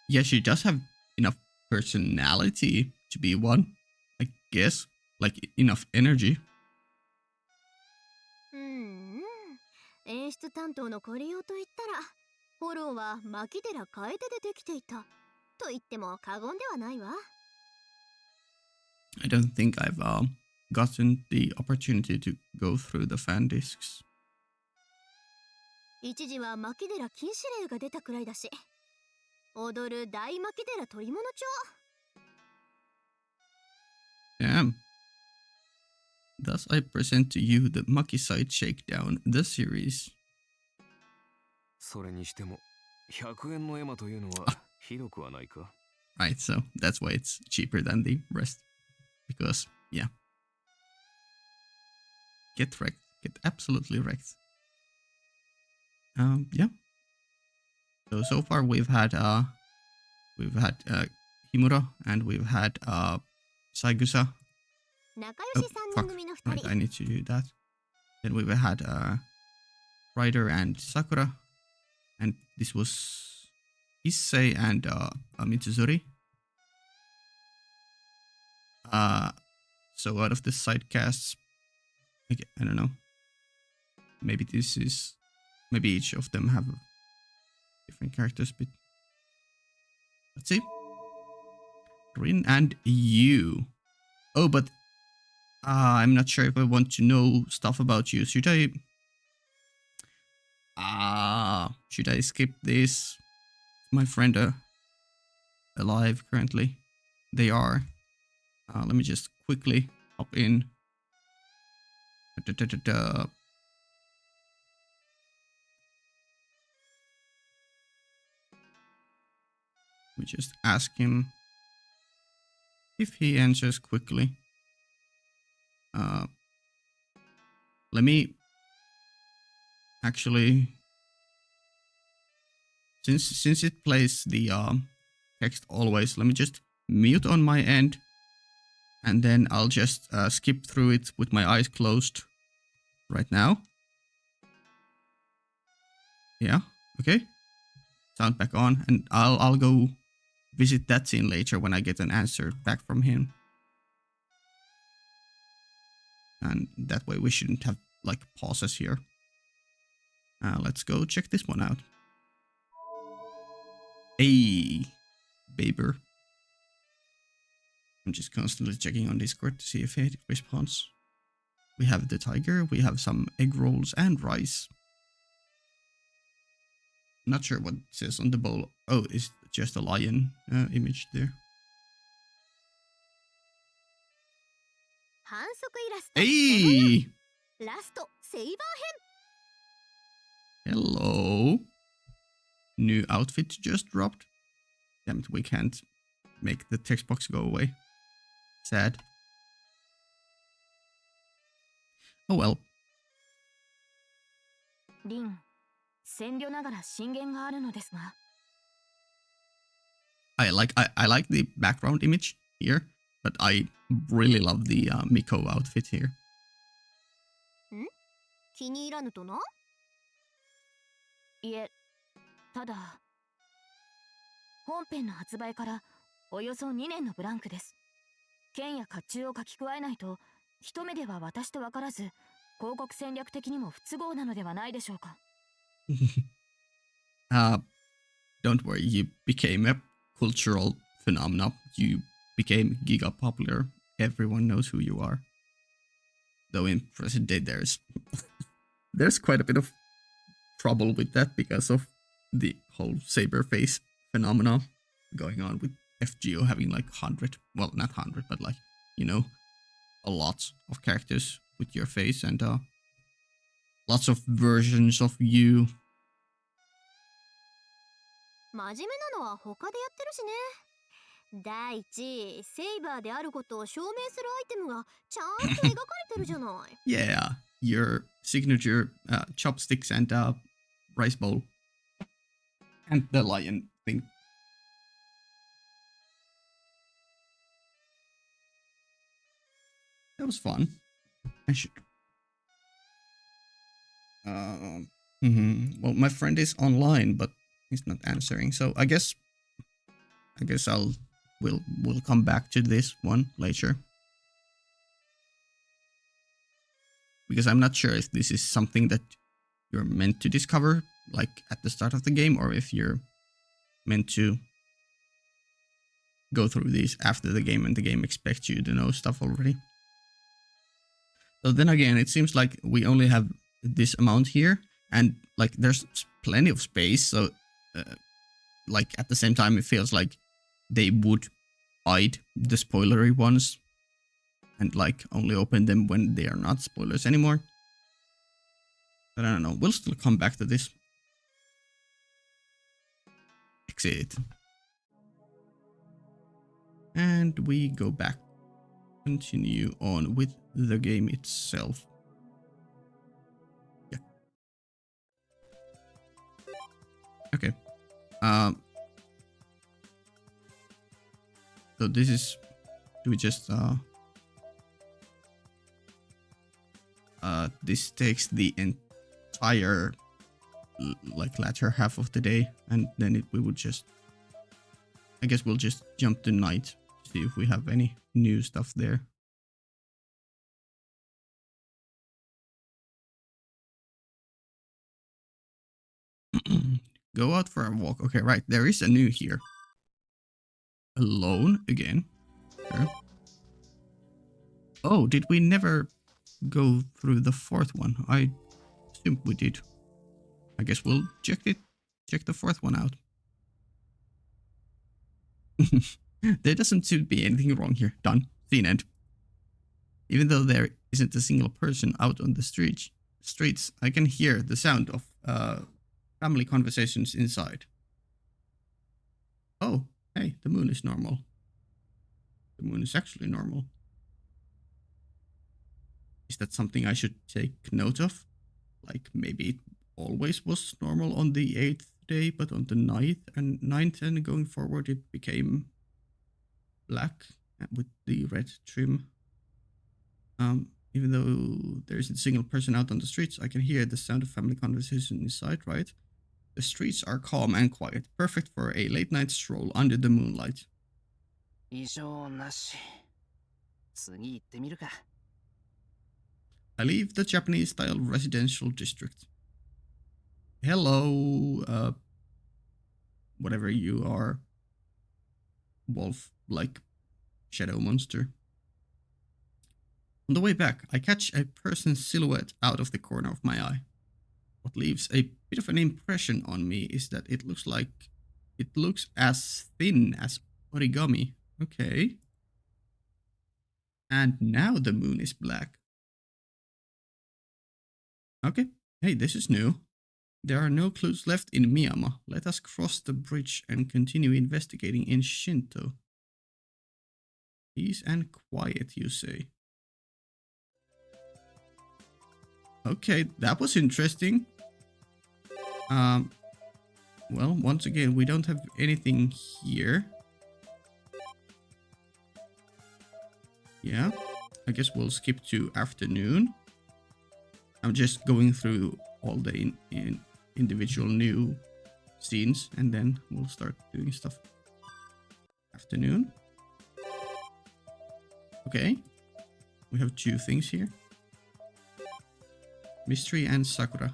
Yeah, she does have enough personality to be one, I guess. Like, enough energy. 演出担当のコリオと言ったら、フォローは牧寺楓でできていた。と言っても過言ではないわ。I don't think I've gotten the opportunity to go through the fan discs. 一時は牧寺禁止令が出たくらいだし、踊る大牧寺取り物帳。Damn. Thus I present to you the Maki-side Shakedown, the series. それにしても、100円のエマというのはひどくはないか? Right, so that's why it's cheaper than the rest. Because, yeah. Get wrecked. Get absolutely wrecked. Yeah. So far we've had Himura and we've had Saigusa. Oh, fuck. Right, I need to do that. Then we've had Ryder and Sakura. And this was Issei and Mitsuzuri. So out of the side casts, I don't know. Maybe each of them have different characters, but let's see. Rin and you. Oh, but I'm not sure if I want to know stuff about you. Should I skip this? My friend alive currently. They are. Let me just quickly hop in. Let me just ask him if he answers quickly. Let me actually, since it plays the text always, let me just mute on my end And then I'll just skip through it with my eyes closed right now. Yeah, okay. Sound back on, and I'll go visit that scene later when I get an answer back from him. And that way we shouldn't have like pauses here. Let's go check this one out. Hey, Baber. I'm just constantly checking on Discord to see if it responds. We have the tiger, we have some egg rolls and rice. Not sure what it says on the bowl. Oh, it's just a lion image there. 反則イラスト Hey! ラストセイバ Hello. New outfit just dropped. Damn it, we can't make the text box go away. Sad. Oh well. ーリン遠慮ながら進言があるのですが I like the background image here, but I really love the Miko outfit here. 気に入らぬとないえただ本編の発売からおよそ2年のブランクです。剣や甲冑を書き加えないと一目では私と分からず広告戦略的にも不都合なのではないでしょうか。Don't worry, you became a cultural phenomenon. You became giga popular. Everyone knows who you are. Though in present day there's quite a bit of trouble with that because of the whole saber face phenomena going on with FGO having like 100, well not 100, but like, you know, a lot of characters with your face and lots of versions of you. 真面目なのは他でやってるしね。第一、セイバーであることを証明するアイテムがちゃんと描かれてるじゃない。Yeah, your signature chopsticks and rice bowl. And the lion thing. That was fun. I should. Well, my friend is online, but he's not answering. So I guess we'll come back to this one later. Because I'm not sure if this is something that you're meant to discover like at the start of the game, or if you're meant to go through these after the game and the game expects you to know stuff already. So then again, it seems like we only have this amount here, and like there's plenty of space, so like at the same time it feels like they would hide the spoilery ones and like only open them when they are not spoilers anymore. But I don't know, we'll still come back to this. Exit. And we go back. Continue on with the game itself. Yeah. Okay. So this is, do we just this takes the entire like latter half of the day, and then we would just, I guess we'll just jump to night, see if we have any new stuff there. Go out for a walk. Okay, right, there is a new here. Alone again. Sure. Oh, did we never go through the fourth one? I assumed we did. I guess we'll check the fourth one out. There doesn't seem to be anything wrong here. Done. Scene end. Even though there isn't a single person out on the streets, I can hear the sound of family conversations inside. Oh, hey, the moon is normal. The moon is actually normal. Is that something I should take note of? Like maybe it always was normal on the 8th day, but on the 9th and going forward it became black with the red trim. Even though there isn't a single person out on the streets, I can hear the sound of family conversation inside, right? The streets are calm and quiet, perfect for a late night stroll under the moonlight. 異常なし。次行ってみるか。I leave the Japanese-style residential district. Hello, whatever you are, wolf-like shadow monster. On the way back, I catch a person's silhouette out of the corner of my eye. What leaves a bit of an impression on me is that it looks as thin as origami. Okay. And now the moon is black. Okay. Hey, this is new. There are no clues left in Miyama. Let us cross the bridge and continue investigating in Shinto. Peace and quiet, you say. Okay, that was interesting. Well, once again, we don't have anything here. Yeah, I guess we'll skip to afternoon. I'm just going through all the individual new scenes, and then we'll start doing stuff. Afternoon. Okay, we have two things here. Mystery and Sakura.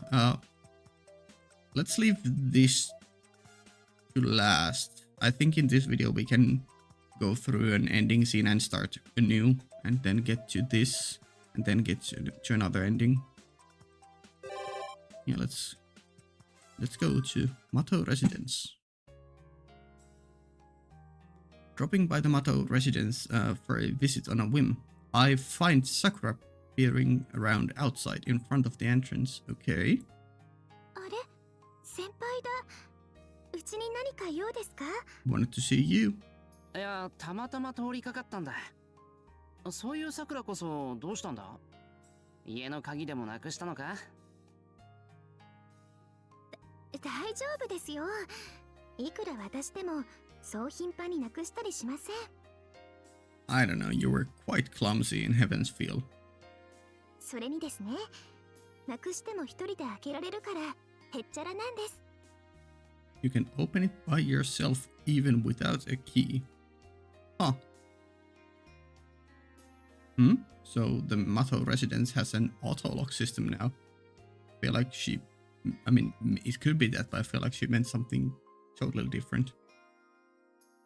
Let's leave this to last. I think in this video we can go through an ending scene and start anew, and then get to this, and then get to another ending. Yeah, let's go to Mato residence. Dropping by the Mato residence for a visit on a whim, I find Sakura peering around outside in front of the entrance. Okay. あれ、先輩だ。うちに何か用ですか？ Wanted to see you. いや、たまたま通りかかったんだ。そういう桜こそどうしたんだ？家の鍵でもなくしたのか？大丈夫ですよ。いくら私でもそう頻繁になくしたりしません。I don't know, you were quite clumsy in Heaven's Feel. それにですね、なくしても一人で開けられるからへっちゃらなんです。You can open it by yourself even without a key. Huh. So the Mato residence has an auto lock system now. I feel like I mean, it could be that, but I feel like she meant something totally different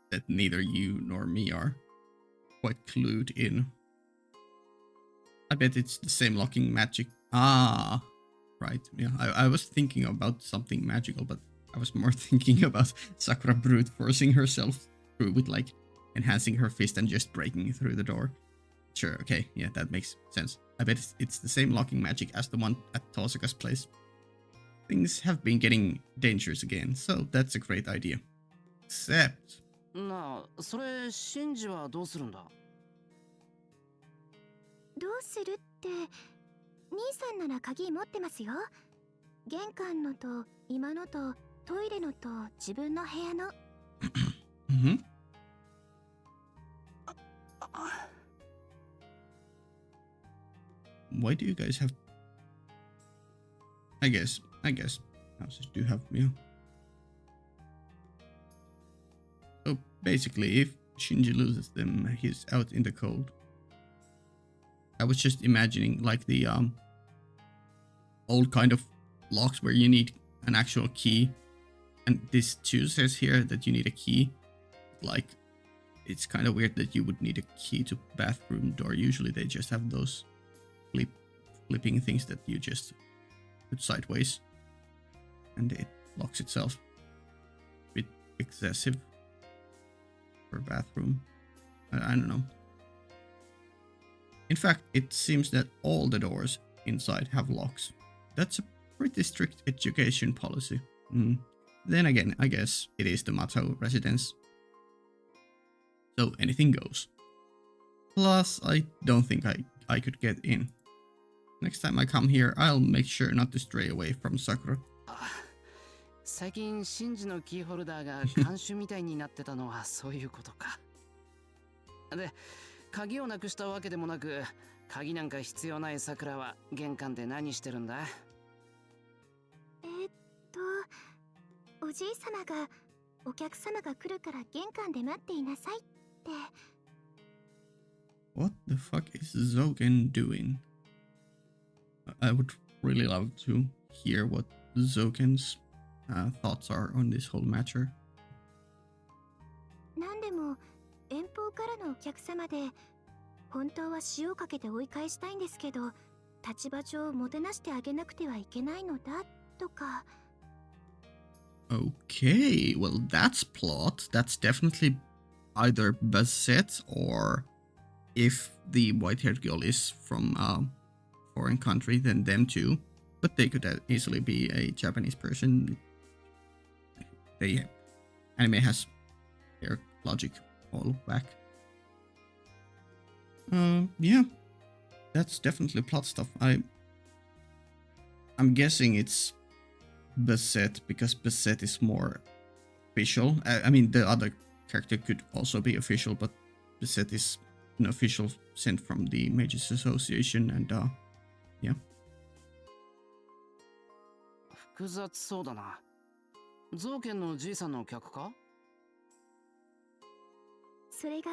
that neither you nor me are quite clued in. I bet it's the same locking magic. Ah, right. Yeah, I was thinking about something magical, but I was more thinking about Sakura brute forcing herself through with like enhancing her fist and just breaking through the door. Sure, okay, yeah, that makes sense. I bet it's the same locking magic as the one at Tosaka's place. Things have been getting dangerous again, so that's a great idea. Except... なあ、それシンジはどうするんだ？どうするって、兄さんなら鍵持ってますよ。玄関のと今のとトイレのと自分の部屋の。Why do you guys have... I guess houses do have, yeah. So basically, if Shinji loses them, he's out in the cold. I was just imagining like the old kind of locks where you need an actual key, and this too says here that you need a key. Like, it's kind of weird that you would need a key to bathroom door. Usually they just have those flipping things that you just put sideways and it locks itself. A bit excessive for bathroom. I don't know. In fact, it seems that all the doors inside have locks. That's a pretty strict education policy. Then again, I guess it is the Mato residence. So anything goes. Plus, I don't think I could get in. Next time I come here, I'll make sure not to stray away from Sakura. 最近シンジのキーホルダーが監視みたいになってたのはそういうことか。で、鍵をなくしたわけでもなく、鍵なんか必要ないさくらは玄関で何してるんだ？おじいさまがお客様が来るから玄関で待っていなさいって。 What the fuck is Zoken doing? I would really love to hear what Zoken's thoughts are on this whole matter. 何でも遠方からのお客様で、本当は塩をかけて追い返したいんですけど、立場上もてなしてあげなくてはいけないのだとか。Okay, well that's plot. That's definitely either Basset or if the white-haired girl is from a foreign country, then them too. But they could easily be a Japanese person. The anime has their logic all back. Yeah, that's definitely plot stuff. I'm guessing it's Basset because Basset is more official. I mean, the other character could also be official, but Basset is an official sent from the Mages Association, and yeah. 複雑そうだな。造剣のじいさんの客か？それが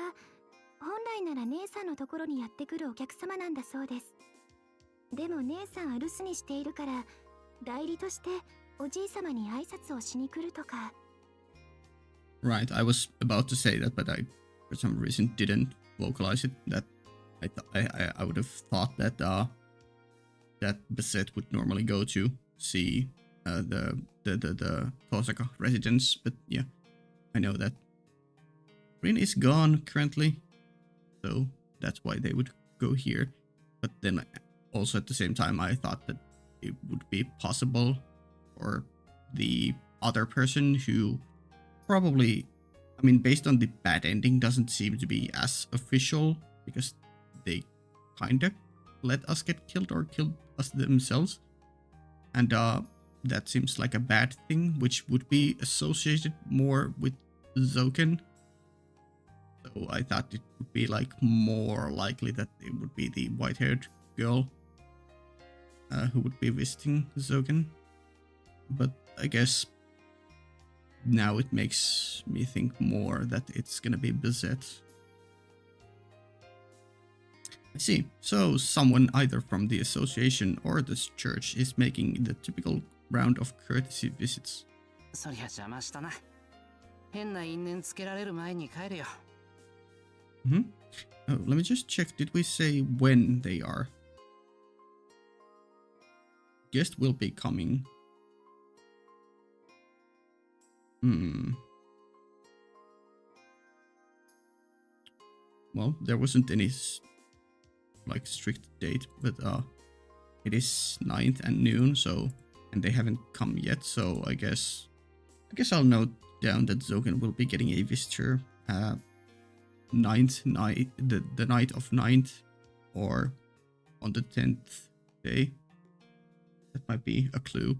本来なら姉さんのところにやってくるお客様なんだそうです。でも姉さんは留守にしているから、代理としておじい様に挨拶をしに来るとか。 Right, I was about to say that, but I, for some reason, didn't vocalize it. That I would have thought that that Basset would normally go to see the Tosaka residence, but yeah, I know that Rin is gone currently, so that's why they would go here. But then also at the same time, I thought that it would be possible for the other person who probably, I mean, based on the bad ending, doesn't seem to be as official because they kinda let us get killed or killed us themselves. And that seems like a bad thing, which would be associated more with Zoken. So I thought it would be like more likely that it would be the white-haired girl who would be visiting Zoken. But I guess now it makes me think more that it's gonna be Basset. I see. So someone either from the association or the church is making the typical round of courtesy visits. そりゃ邪魔したな。変な因縁つけられる前に帰るよ。Oh, let me just check. Did we say when they are? Guest will be coming. Well, there wasn't any like strict date, but it is 9th and noon, so, and they haven't come yet, so I guess I'll note down that Zoken will be getting a visitor 9th night, the night of 9th, or on the 10th day. That might be a clue.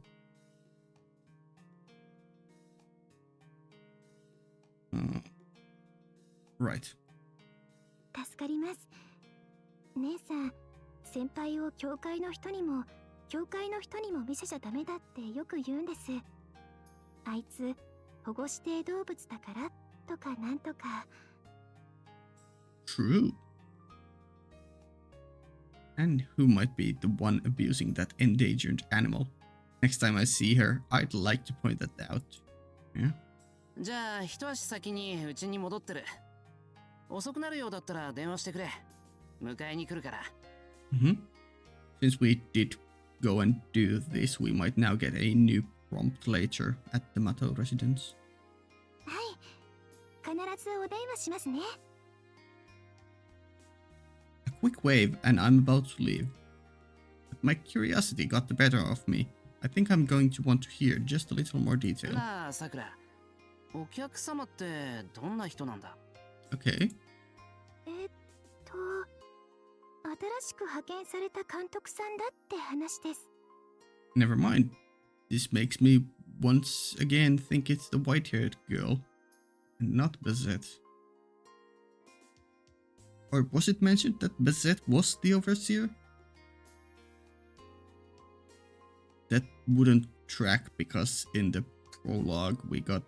Right. 助かります。姉さん、先輩を教会の人にも見せちゃダメだってよく言うんです。あいつ保護指定動物だからとかなんとか。True. And who might be the one abusing that endangered animal? Next time I see her, I'd like to point that out. Yeah. じゃあ一足先にうちに戻ってる。遅くなるようだったら電話してくれ。迎えに来るから。Since we did go and do this, we might now get a new prompt later at the Mato residence. はい、必ずお電話しますね。A quick wave and I'm about to leave. But my curiosity got the better of me. I think I'm going to want to hear just a little more detail. なあ、さくら。お客様ってどんな人なんだ？ Okay. 新しく派遣された監督さんだって話です。Never mind. This makes me once again think it's the white-haired girl, and not Basset. Or was it mentioned that Bezet was the overseer? That wouldn't track because in the prologue we got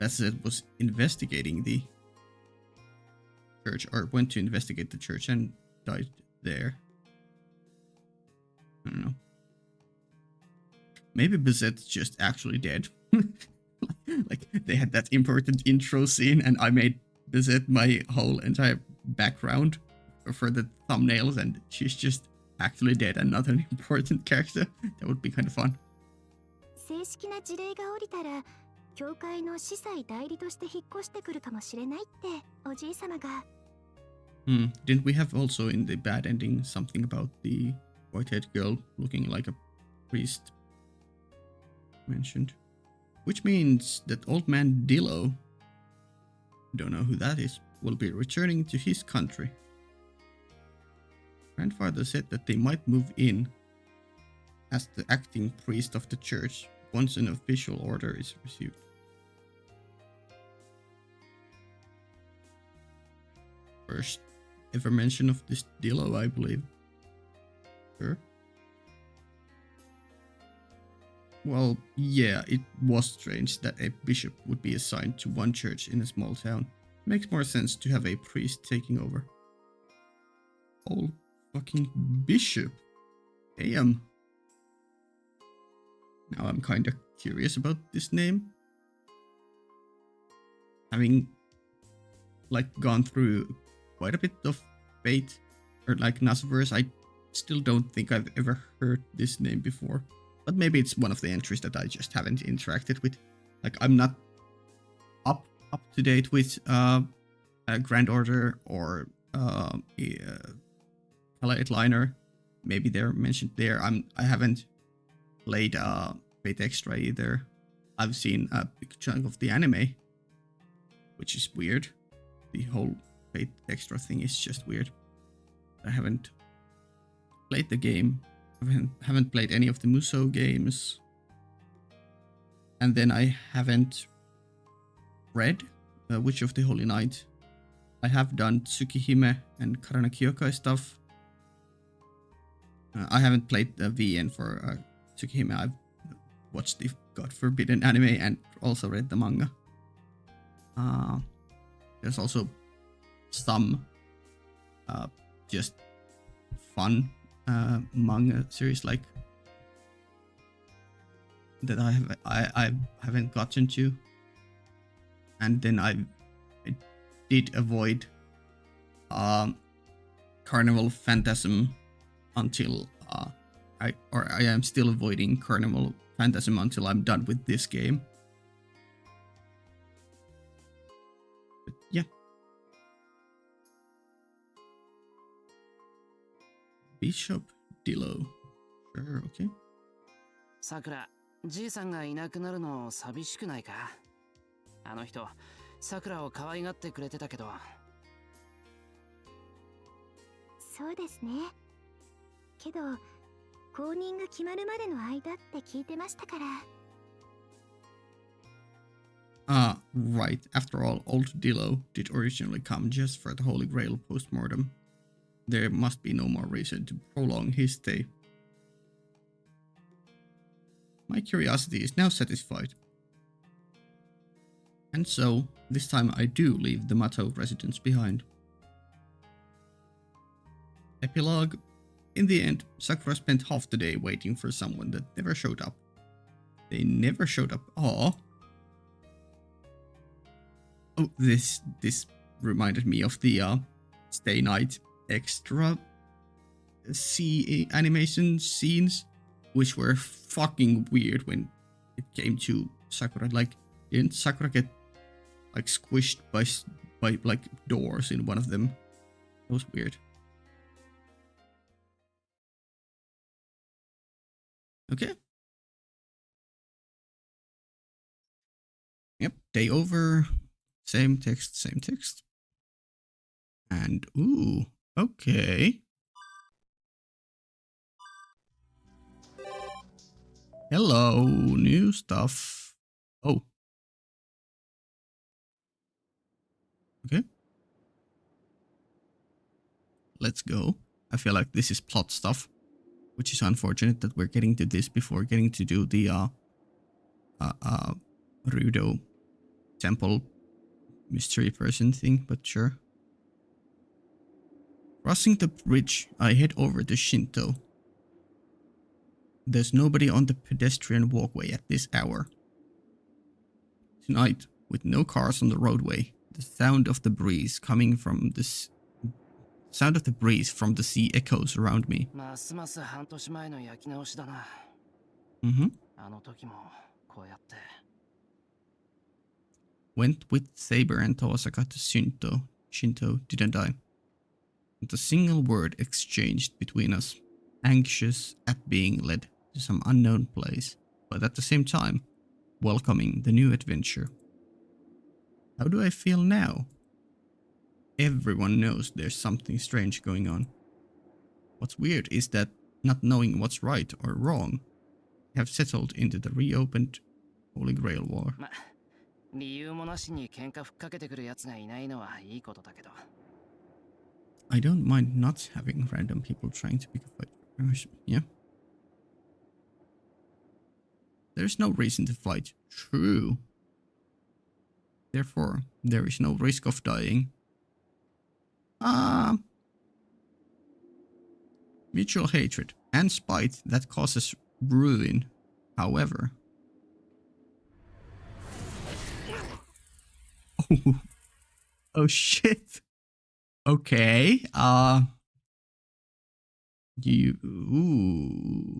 Bezet was investigating the church, or went to investigate the church and died there. I don't know. Maybe Bezet's just actually dead. Like, they had that important intro scene and I made Bezet my whole entire background for the thumbnails, and she's just actually dead and not an important character. That would be kind of fun. 正式な辞令が下りたら教会の司祭代理として引っ越してくるかもしれないっておじい様が。Didn't we have also in the bad ending something about the white-haired girl looking like a priest mentioned? Which means that old man Dillo, don't know who that is, will be returning to his country. Grandfather said that they might move in as the acting priest of the church once an official order is received. First ever mention of this Dillo, I believe. Sure. Well, yeah, it was strange that a bishop would be assigned to one church in a small town. Makes more sense to have a priest taking over. Oh, fucking bishop. Damn. Now I'm kinda curious about this name. Having, like, gone through quite a bit of Fate, or like Nasuverse, I still don't think I've ever heard this name before. But maybe it's one of the entries that I just haven't interacted with. Like, I'm not up to date with Grand Order or Palette Liner. Maybe they're mentioned there. I haven't played Fate Extra either. I've seen a big chunk of the anime, which is weird. The whole Fate Extra thing is just weird. I haven't played the game. I haven't played any of the Musou games. And then I haven't read Witch of the Holy Night. I have done Tsukihime and Karana Kyokai stuff. I haven't played the VN for Tsukihime. I've watched the God Forbidden anime and also read the manga. There's also some just fun manga series like that I haven't gotten to, and then I did avoid Carnival Phantasm until I am still avoiding Carnival Phantasm until I'm done with this game. But yeah. Bishop Dillo. Sure, okay. さくら、じいさんがいなくなるの寂しくないか？あの人、さくらを可愛がってくれてたけど。そうですね。けど後任が決まるまでの間って聞いてましたから。Right. After all, old Dillo did originally come just for the Holy Grail postmortem. There must be no more reason to prolong his stay. My curiosity is now satisfied. And so, this time I do leave the Mato residence behind. Epilogue. In the end, Sakura spent half the day waiting for someone that never showed up. They never showed up. Aww. Oh, this reminded me of the Stay Night Extra animation scenes, which were fucking weird when it came to Sakura. Like, didn't Sakura get like squished by like doors in one of them? It was weird. Okay. Yep, day over. Same text, same text. And ooh, okay. Hello, new stuff. Oh. Okay. let's go. I feel like this is plot stuff, which is unfortunate that we're getting to this before getting to do the Rudo temple mystery person thing, but sure. Crossing the bridge, I head over to Shinto. There's nobody on the pedestrian walkway at this hour. Tonight, with no cars on the roadway, the sound of the breeze from the sea echoes around me. ますます半年前の焼き直しだな。Mm-hmm. あの時もこうやって。Went with Saber and Tawasaka to Shinto. Shinto, didn't I? Not a single word exchanged between us. Anxious at being led to some unknown place, but at the same time, welcoming the new adventure. How do I feel now? Everyone knows there's something strange going on. What's weird is that, not knowing what's right or wrong, I have settled into the reopened Holy Grail War. ま、理由もなしに喧嘩ふっかけてくる奴がいないのはいいことだけど。I don't mind not having random people trying to pick a fight. Yeah. There's no reason to fight. True. Therefore, there is no risk of dying. Mutual hatred and spite that causes ruin. However. Oh shit. Okay. You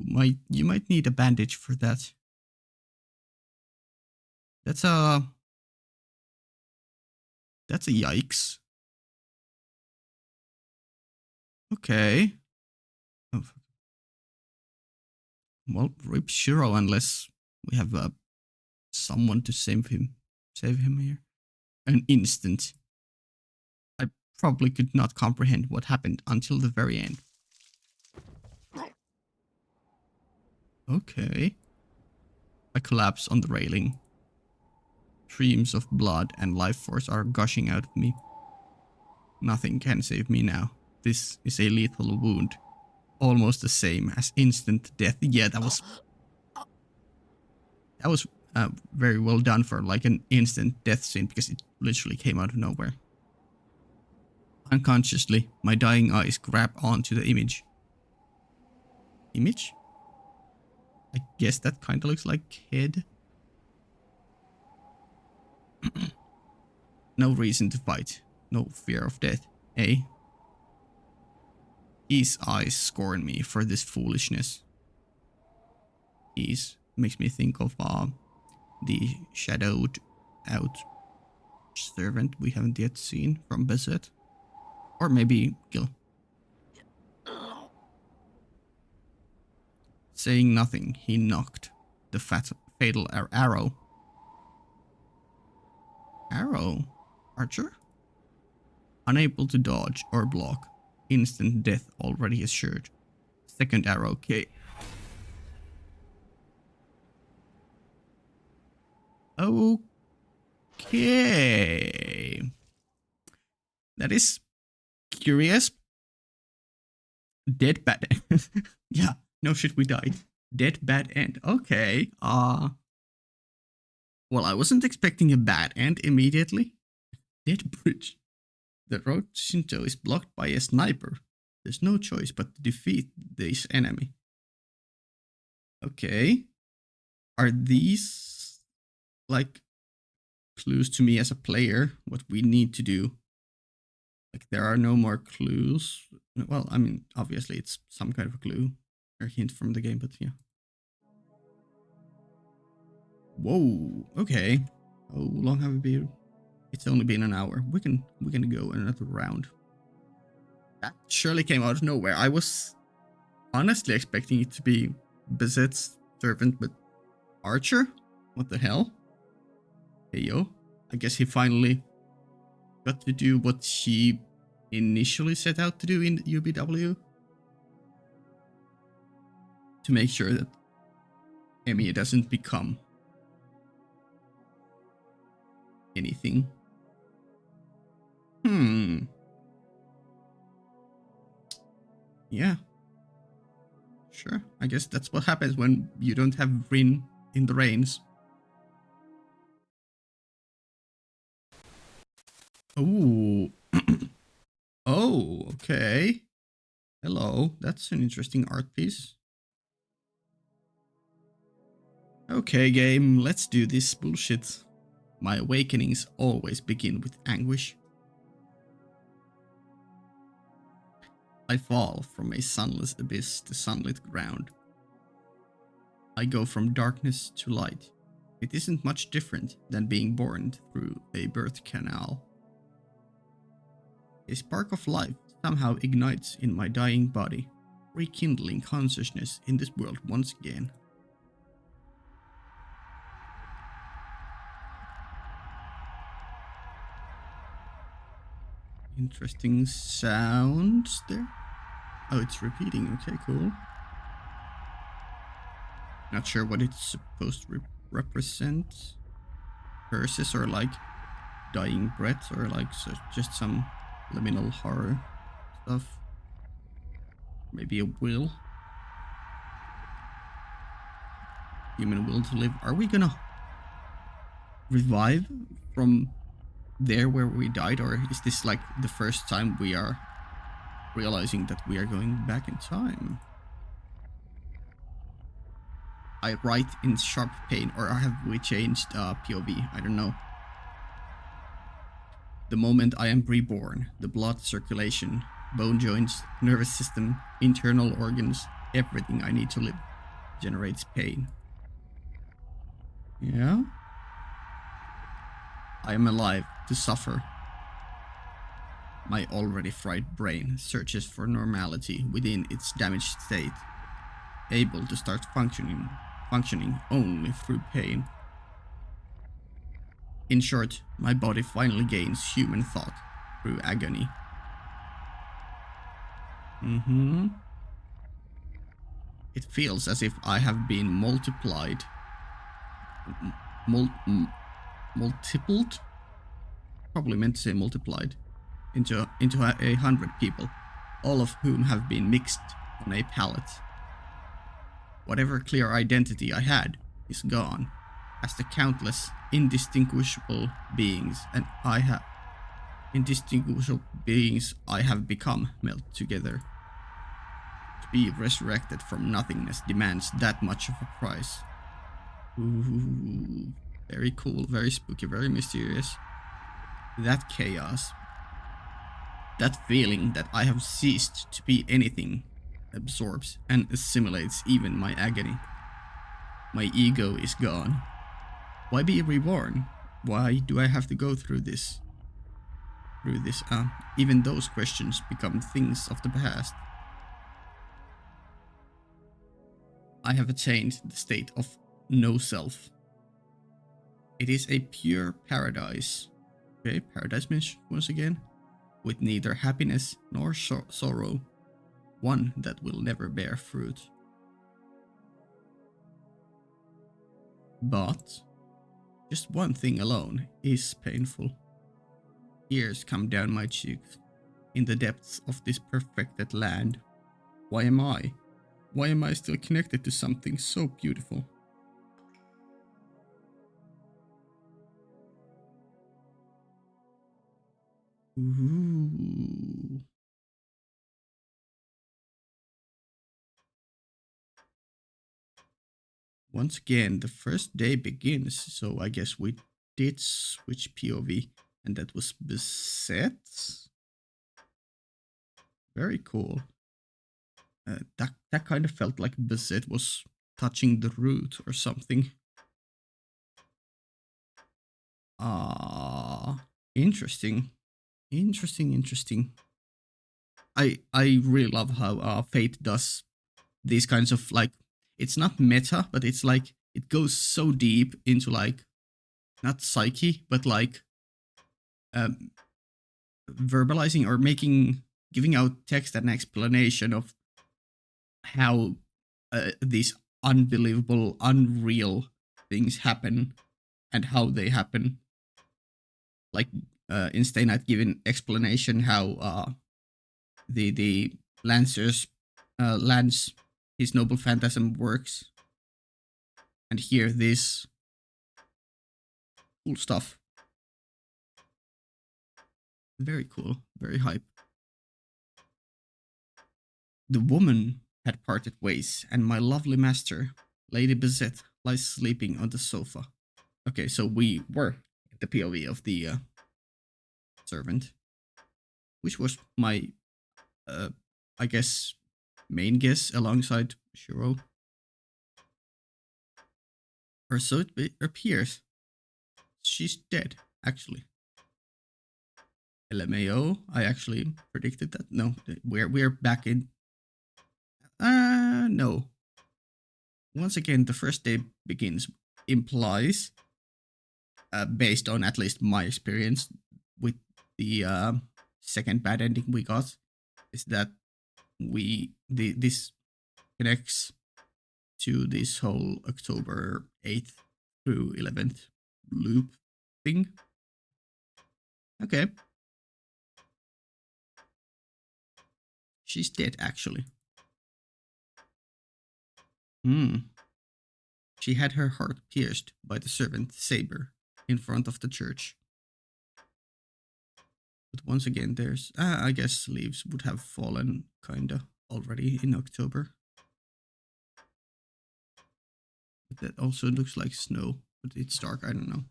might need a bandage for that. That's a yikes. Okay. Oh. Well, rip Shiro unless we have someone to save him here. An instant. I probably could not comprehend what happened until the very end. Okay. I collapse on the railing. Streams of blood and life force are gushing out of me. Nothing can save me now. This is a lethal wound. Almost the same as instant death. Yeah, that was very well done for like an instant death scene because it literally came out of nowhere. Unconsciously, my dying eyes grab onto the image. Image? I guess that kind of looks like head. No reason to fight. No fear of death, eh? His eyes scorn me for this foolishness. His makes me think of the shadowed out servant we haven't yet seen from Beset. Or maybe Gil. Saying nothing, he knocked the fatal arrow. Arrow? Archer? Unable to dodge or block. Instant death already assured. Second arrow, okay. Okay. That is curious. Dead bad end. Yeah, no shit, we died. Dead bad end. Okay. Well, I wasn't expecting a bad end immediately. Dead bridge. The road to Shinto is blocked by a sniper. There's no choice but to defeat this enemy. Okay. Are these like clues to me as a player? What we need to do? Like there are no more clues. Well, I mean, obviously it's some kind of a clue or hint from the game, but yeah. Whoa. Okay. How long have we been? It's only been an hour. We can go another round. That surely came out of nowhere. I was honestly expecting it to be Beset's servant, but Archer? What the hell? Hey yo. I guess he finally got to do what he initially set out to do in UBW. To make sure that Emiya doesn't become anything. Yeah. Sure. I guess that's what happens when you don't have Rin in the reins. Ooh. Oh, okay. Hello. That's an interesting art piece. Okay, game, let's do this bullshit. My awakenings always begin with anguish. I fall from a sunless abyss to sunlit ground. I go from darkness to light. It isn't much different than being born through a birth canal. A spark of life somehow ignites in my dying body, rekindling consciousness in this world once again. Interesting sounds there. Oh, it's repeating. Okay, cool. Not sure what it's supposed to represent. Curses or like dying breath or like just some liminal horror stuff. Maybe a will. Human will to live. Are we gonna revive from there where we died, or is this like the first time we are realizing that we are going back in time? I write in sharp pain, or have we changed POV? I don't know. The moment I am reborn, the blood circulation, bone joints, nervous system, internal organs, everything I need to live generates pain. Yeah? I am alive to suffer. My already fried brain searches for normality within its damaged state, able to start functioning only through pain. In short, my body finally gains human thought through agony. It feels as if I have been multiplied. Multipled? Probably meant to say multiplied. Into 100 people, all of whom have been mixed on a pallet. Whatever clear identity I had is gone, as the countless indistinguishable beings I have become melt together. To be resurrected from nothingness demands that much of a price. Ooh, very cool, very spooky, very mysterious. That chaos, that feeling that I have ceased to be anything, absorbs and assimilates even my agony. My ego is gone. Why be reborn? Why do I have to go through this? Even those questions become things of the past. I have attained the state of no self. It is a pure paradise. Okay, paradise means once again, with neither happiness nor sorrow, one that will never bear fruit. But just one thing alone is painful. Tears come down my cheeks in the depths of this perfected land. Why am I? Why am I still connected to something so beautiful? Ooh. Once again, the first day begins, so I guess we did switch POV, and that was beset. Very cool. That kind of felt like beset was touching the root or something. Interesting. Interesting. I really love how Fate does these kinds of like, it's not meta, but it's like it goes so deep into like not psyche, but like verbalizing or giving out text and explanation of how these unbelievable, unreal things happen and how they happen. Like in Stay Night giving explanation how the Lancers lands his noble phantasm works. And here, this cool stuff. Very cool, very hype. The woman had parted ways, and my lovely master, Lady Bizet, lies sleeping on the sofa. Okay, so we were the POV of the servant, which was my, I guess, main guess alongside Shiro. Or so it appears. She's dead, actually. LMAO, I actually predicted that. No, we're back in. No. Once again, the first day begins implies, based on at least my experience with the second bad ending we got, is that this connects to this whole October 8th through 11th loop thing. Okay. She's dead, actually. She had her heart pierced by the servant Saber in front of the church. But once again, there's, I guess leaves would have fallen kinda already in October. But that also looks like snow, but it's dark, I don't know.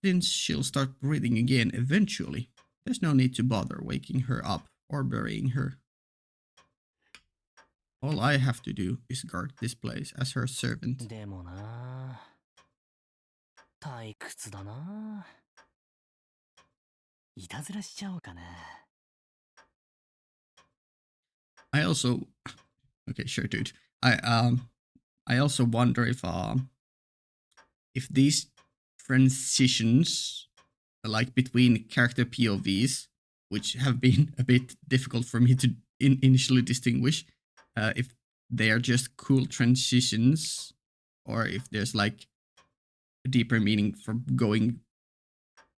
Since she'll start breathing again eventually, there's no need to bother waking her up or burying her. All I have to do is guard this place as her servant. でもな、退屈だな。いたずらしちゃおうかな。I also, okay, sure, dude. I also wonder if these transitions, like between character POVs, which have been a bit difficult for me to initially distinguish, if they are just cool transitions, or if there's like a deeper meaning from going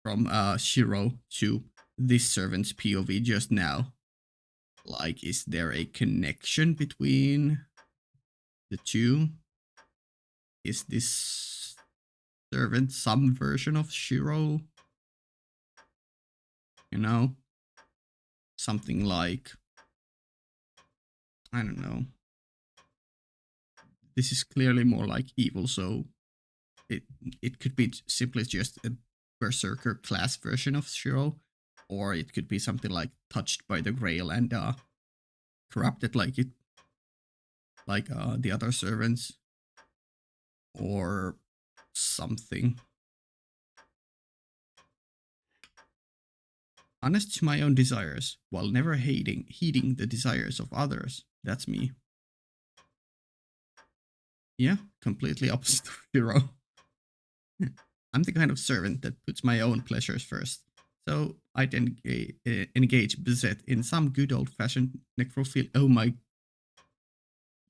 from Shiro to this servant's POV just now. Like, is there a connection between the two? Is this servant some version of Shiro? You know? Something like, I don't know. This is clearly more like evil, so it could be simply just a berserker class version of Shiro, or it could be something like touched by the Grail and corrupted like the other servants, or something. Honest to my own desires, while never heeding the desires of others. That's me. Yeah, completely opposite of Shiro. I'm the kind of servant that puts my own pleasures first. So I'd engage Bizet in some good old-fashioned necrophil. Oh my...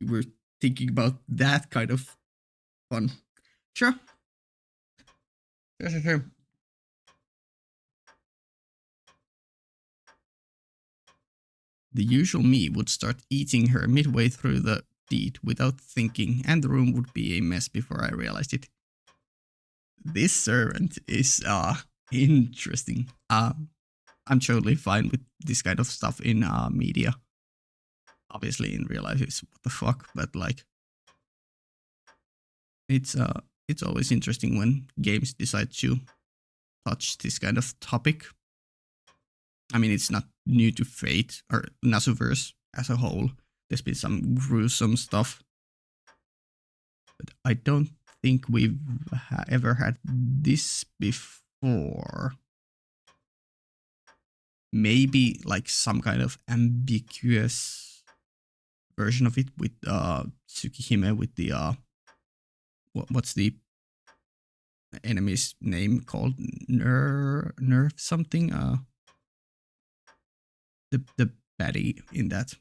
You were thinking about that kind of fun. Sure. Sure. The usual me would start eating her midway through the deed without thinking, and the room would be a mess before I realized it. This servant is interesting. I'm totally fine with this kind of stuff in media. Obviously, in real life, it's what the fuck, but like, it's always interesting when games decide to touch this kind of topic. I mean, it's not new to Fate or Nasuverse as a whole. There's been some gruesome stuff, but I don't think we've ever had this before. Maybe like some kind of ambiguous version of it with Tsukihime with the what's the enemy's name called? Nerve something? The baddie in that,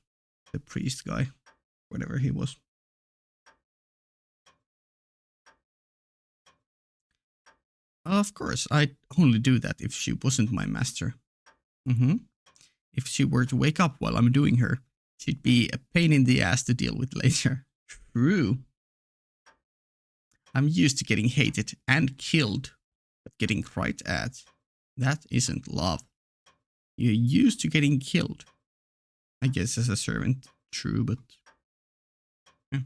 the priest guy, whatever he was. Of course, I'd only do that if she wasn't my master. If she were to wake up while I'm doing her, She'd be a pain in the ass to deal with later. True. I'm used to getting hated and killed, but getting cried at, that isn't love. You're used to getting killed. I guess as a servant, true, but yeah.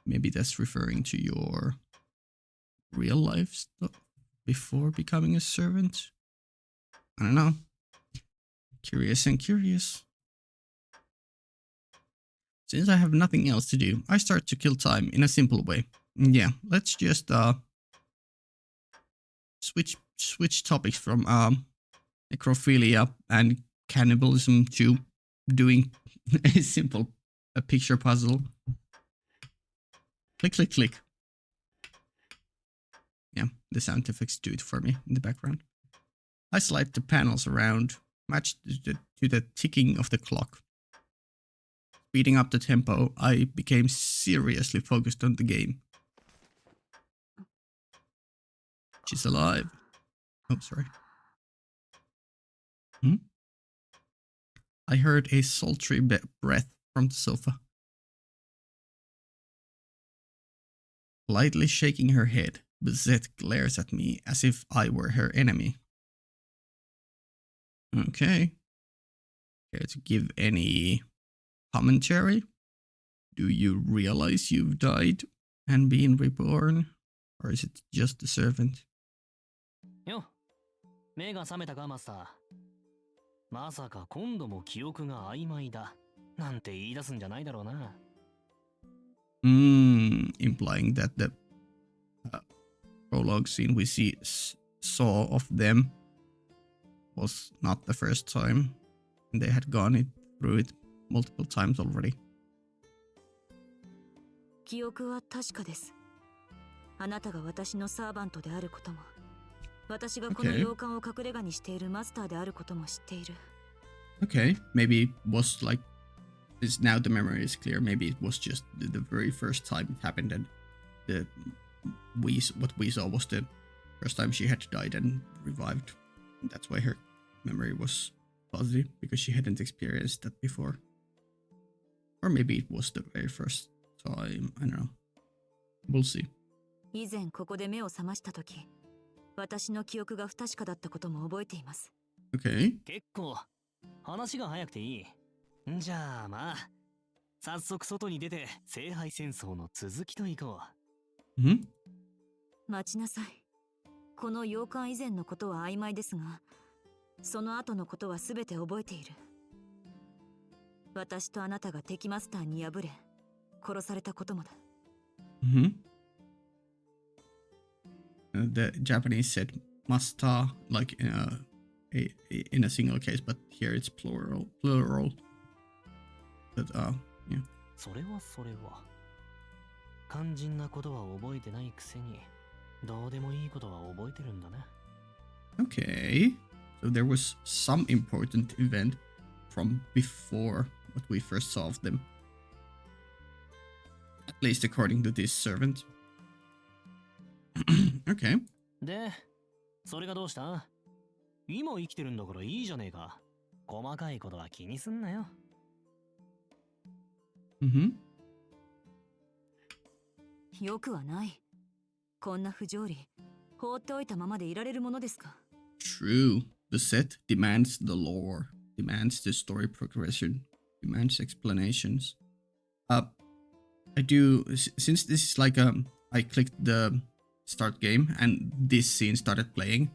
Maybe that's referring to your real life stuff before becoming a servant. I don't know. Curious and curious. Since I have nothing else to do, I start to kill time in a simple way. Yeah, let's just switch topics from necrophilia and cannibalism to doing a simple picture puzzle. Click, click, click. Yeah, the sound effects do it for me in the background. I slide the panels around, matched to the ticking of the clock. Speeding up the tempo, I became seriously focused on the game. She's alive. Oh, sorry. I heard a sultry breath from the sofa. Lightly shaking her head, Bizette glares at me as if I were her enemy. Okay. Care to give any commentary? Do you realize you've died and been reborn? Or is it just a servant? よ、目が覚めたかマスター。まさか今度も記憶が曖昧だなんて言い出すんじゃないだろうな。Implying that the prologue scene we saw of them was not the first time, and they had gone through it multiple times already. 記憶は確かです。あなたが私のサーバントであることも、私がこの洋館を隠れ家にしているマスターであることも知っている。Okay, maybe it was like, this now the memory is clear. Maybe it was just the very first time it happened, and what we saw was the first time she had died and revived. That's why her memory was fuzzy, because she hadn't experienced that before. Or maybe it was the very first time. I don't know. We'll see. 以前ここで目を覚ましたとき、私の記憶が不確かだったことも覚えています。Okay. 結構話が早くていい。じゃあまあ、早速外に出て聖杯戦争の続きといこう。待ちなさい。この洋館以前のことは曖昧ですが、その後のことはすべて覚えている。私とあなたが敵マスターに敗れ、殺されたこともだ。The Japanese said master like in a single case, but here it's plural. But yeah. それは肝心なことは覚えてないくせに、どうでもいいことは覚えてるんだね。Okay, so there was some important event from before what we first saw of them. At least according to this servant. Okay. で、それがどうした？今生きてるんだからいいじゃねえか。細かいことは気にすんなよ。よくはない。こんな不条理、放っておいたままでいられるものですか。True. The set demands the lore, demands the story progression, demands explanations. I do, since this is like I clicked the start game and this scene started playing.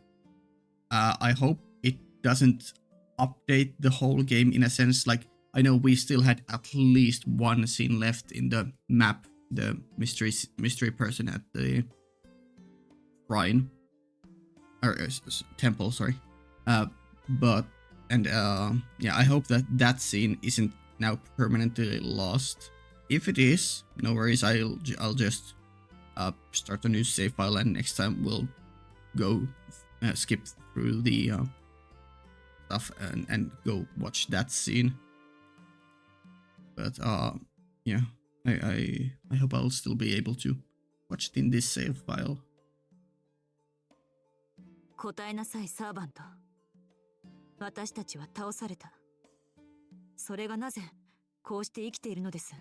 I hope it doesn't update the whole game in a sense. Like, I know we still had at least one scene left in the map, the mystery person at the shrine or temple, sorry. But yeah, I hope that scene isn't now permanently lost. If it is, no worries. I'll just start a new save file, and next time we'll go skip through the stuff and go watch that scene. But yeah, I hope I'll still be able to watch it in this save file. 答えなさい、サーバント。私たちは倒された。それがなぜこうして生きているのです。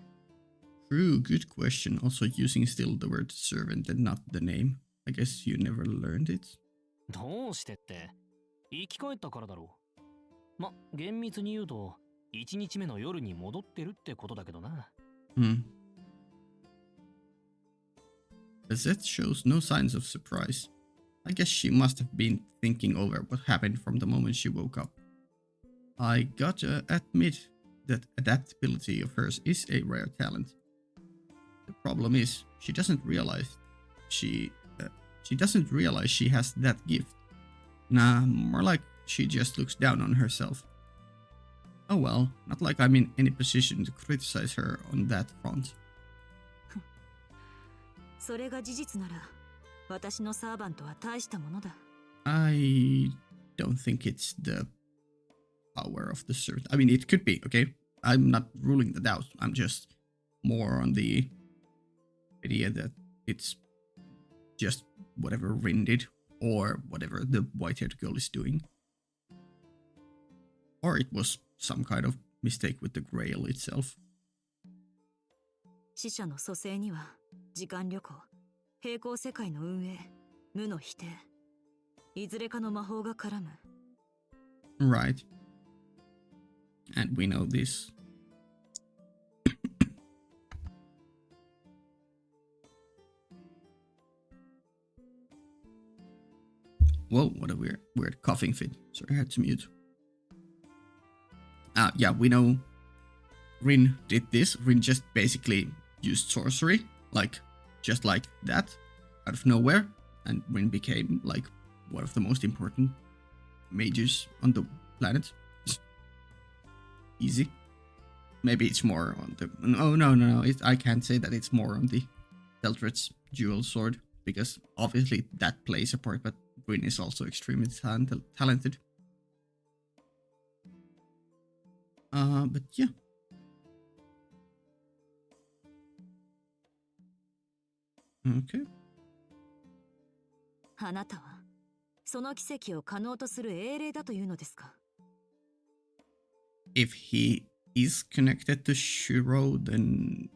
True, good question. Also using still the word servant and not the name. I guess you never learned it. どうしてって生き返ったからだろう。ま、厳密に言うと1日目の夜に戻ってるってことだけどな。Hmm. Gazette shows no signs of surprise. I guess she must have been thinking over what happened from the moment she woke up. I gotta admit that adaptability of hers is a rare talent. The problem is, she doesn't realize she has that gift. Nah, more like she just looks down on herself. Oh well, not like I'm in any position to criticize her on that front. それが事実なら私のサーバントは大したものだ。 I don't think it's the power of the servant. I mean, it could be, okay? I'm not ruling that out. I'm just more on the idea that it's just whatever Rin did or whatever the white-haired girl is doing. Or it was some kind of mistake with the grail itself. 死者の蘇生には時間旅行、平行世界の運営、無の否定、いずれかの魔法が絡む。 Right. And we know this. Whoa, what a weird coughing fit. Sorry, I had to mute. Yeah, we know Rin did this. Rin just basically used sorcery, just like that, out of nowhere, and Rin became like one of the most important mages on the planet. Easy. Maybe it's more on the... No. I can't say that it's more on the Eldritch Jewel Sword, because obviously that plays a part, but Rin is also extremely talented. But yeah. Okay. あなたはその奇跡を可能とする英霊だというのですか？ If he is connected to Shiro, then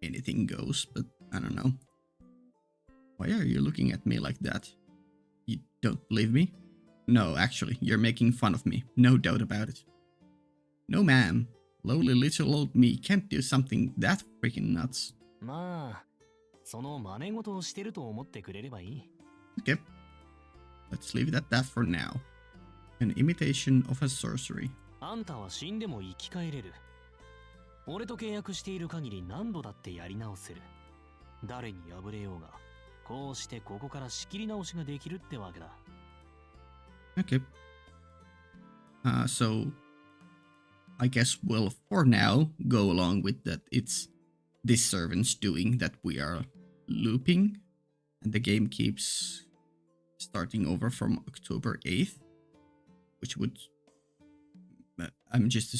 anything goes, but I don't know. Why are you looking at me like that? You don't believe me? No, actually, you're making fun of me. No doubt about it. No, ma'am. Lowly little old me can't do something that freaking nuts. まあ、その真似事をしてると思ってくれればいい。Okay. Let's leave it at that for now. An imitation of a sorcery. あんたは死んでも生き返れる。俺と契約している限り何度だってやり直せる。誰に敗れようが、こうしてここから仕切り直しができるってわけだ。Okay. So I guess we'll for now go along with that it's this servant's doing that we are looping, and the game keeps starting over from October 8th, which would I'm just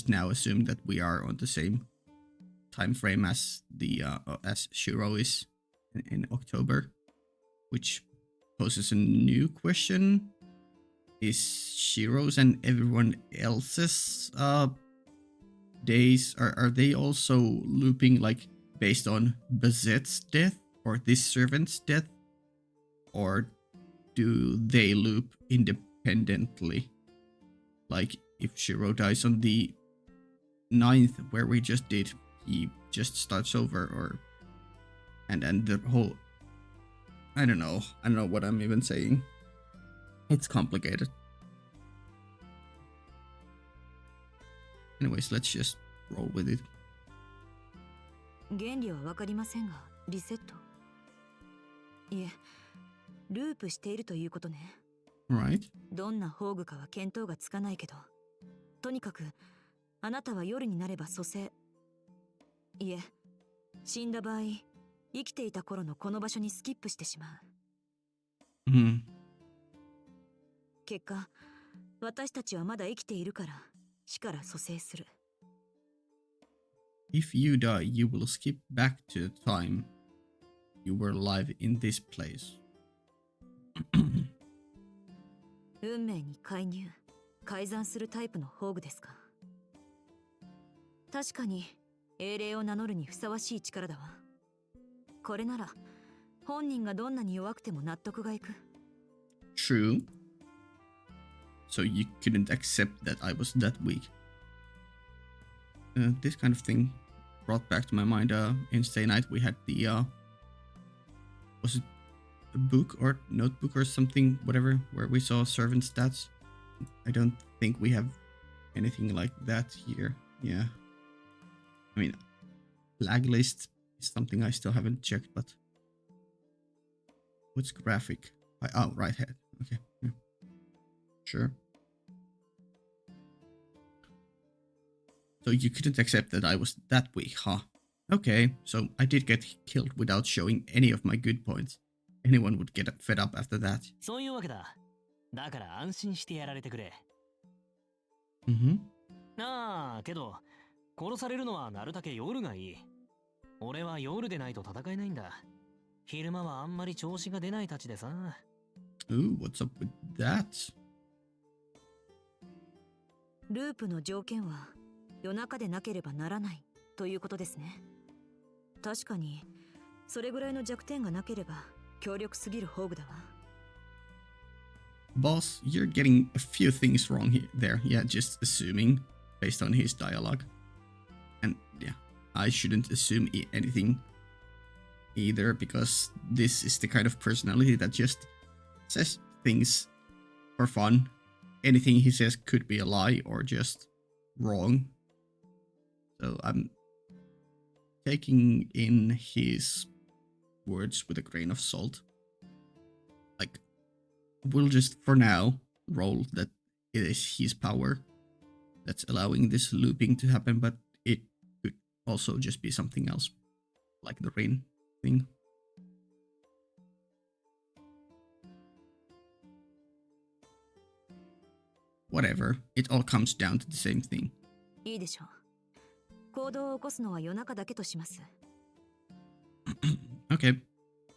now assumed that we are on the same time frame as the as Shiro is in October, which poses a new question. Is Shiro's and everyone else's days are they also looping like based on Bazette's death or this servant's death, or do they loop independently? Like if Shiro dies on the 9th, where we just did, he just starts over, or and the whole I don't know what I'm even saying. It's complicated. Anyways, let's just roll with it. 原理はわかりませんが、リセット。いえ、ループしているということね。Right. どんな宝具かは見当がつかないけど、とにかくあなたは夜になれば蘇生。いえ、死んだ場合、生きていた頃のこの場所にスキップしてしまう。結果、私たちはまだ生きているから死から蘇生する。If you die, you will skip back to the time you were alive in this place. 運命に介入、改ざんするタイプの宝具ですか。確かに英霊を名乗るにふさわしい力だわ。これなら本人がどんなに弱くても納得がいく。 True. So you couldn't accept that I was that weak. This kind of thing brought back to my mind in Stay Night we had the was it a book or notebook or something, whatever, where we saw servant stats. I don't think we have anything like that here. Yeah. I mean, lag list is something I still haven't checked, but what's graphic? Oh, right head. Okay. Yeah. Sure. So you couldn't accept that I was that weak, huh? Okay, so I did get killed without showing any of my good points. Anyone would get fed up after that. そういうわけだ。だから安心してやられてくれ。Mm-hmm. ああ、けど殺されるのはなるだけ夜がいい。俺は夜でないと戦えないんだ。昼間はあんまり調子が出ないたちでさ。Ooh, what's up with that? ループの条件は夜中でなければならないということですね。確かにそれぐらいの弱点がなければ強力すぎるホーグだわ。Boss, you're getting a few things wrong there. Yeah, just assuming based on his dialogue. And yeah, I shouldn't assume anything either, because this is the kind of personality that just says things for fun. Anything he says could be a lie or just wrong. So I'm taking in his words with a grain of salt. Like, we'll just for now roll that it is his power that's allowing this looping to happen, but it could also just be something else, like the rain thing. Whatever, it all comes down to the same thing. いいでしょう。行動を起こすのは夜中だけとします。Okay,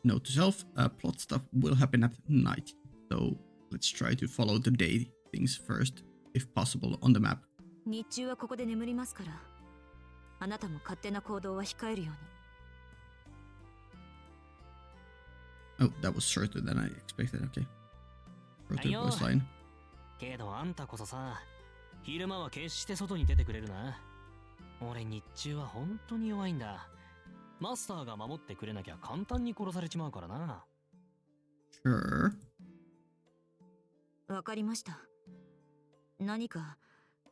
note to self, plot stuff will happen at night, so let's try to follow the day things first, if possible, on the map. 日中はここで眠りますから、あなたも勝手な行動は控えるように。 Oh, that was shorter than I expected, okay. Shorter voice line. けどあんたこそさ、昼間は決して外に出てくれるな。俺日中は本当に弱いんだ。マスターが守ってくれなきゃ簡単に殺されちまうからな。Sure. わかりました。何か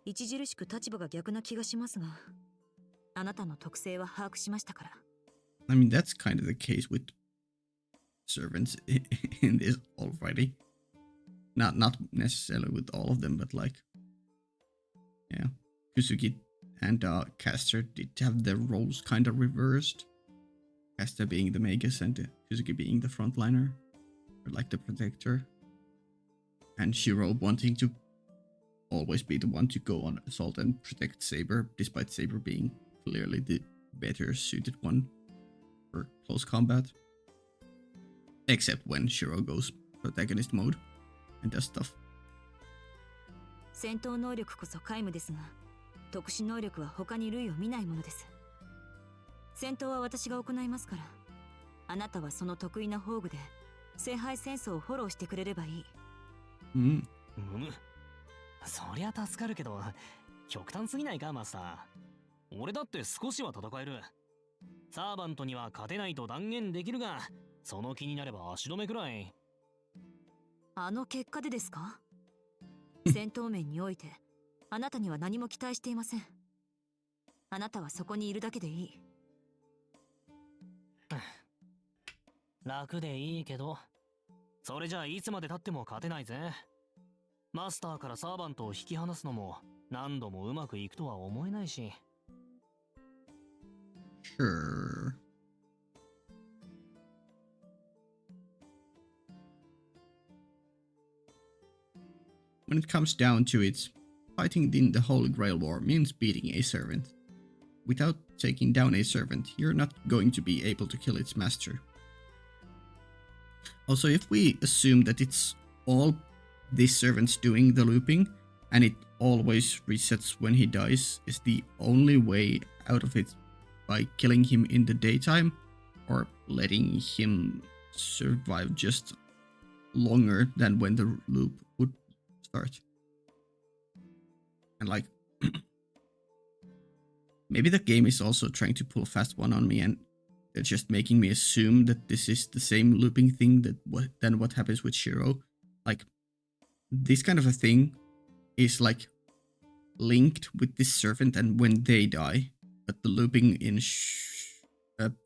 著しく立場が逆な気がしますが、あなたの特性は把握しましたから。I mean, that's kind of the case with servants in this already. Not necessarily with all of them, but like, yeah, Kusugi and Caster did have their roles kind of reversed. Caster being the magus and Kusugi being the frontliner, or like the protector, and Shiro wanting to always be the one to go on assault and protect Saber, despite Saber being clearly the better suited one for close combat. Except when Shiro goes protagonist mode and does stuff. 戦闘能力こそ皆無ですが、特殊能力は他に類を見ないものです。戦闘は私が行いますから、あなたはその得意な宝具で聖杯戦争をフォローしてくれればいい。そりゃ助かるけど、極端すぎないかマスター。俺だって少しは戦える。サーバントには勝てないと断言できるが、その気になれば足止めくらい。あの結果でですか？戦闘面においてあなたには何も期待していません。あなたはそこにいるだけでいい。楽でいいけど、それじゃあいつまで経っても勝てないぜ。マスターからサーバントを引き離すのも何度もうまくいくとは思えないし。Sure. When it comes down to it, fighting in the Holy Grail War means beating a servant. Without taking down a servant, you're not going to be able to kill its master. Also, if we assume that it's all these servants doing the looping, and it always resets when he dies, is the only way out of it by killing him in the daytime or letting him survive just longer than when the loop would start. And like, maybe the game is also trying to pull a fast one on me, and they're just making me assume that this is the same looping thing than what happens with Shiro. Like, this kind of a thing is like linked with this servant and when they die, but the looping in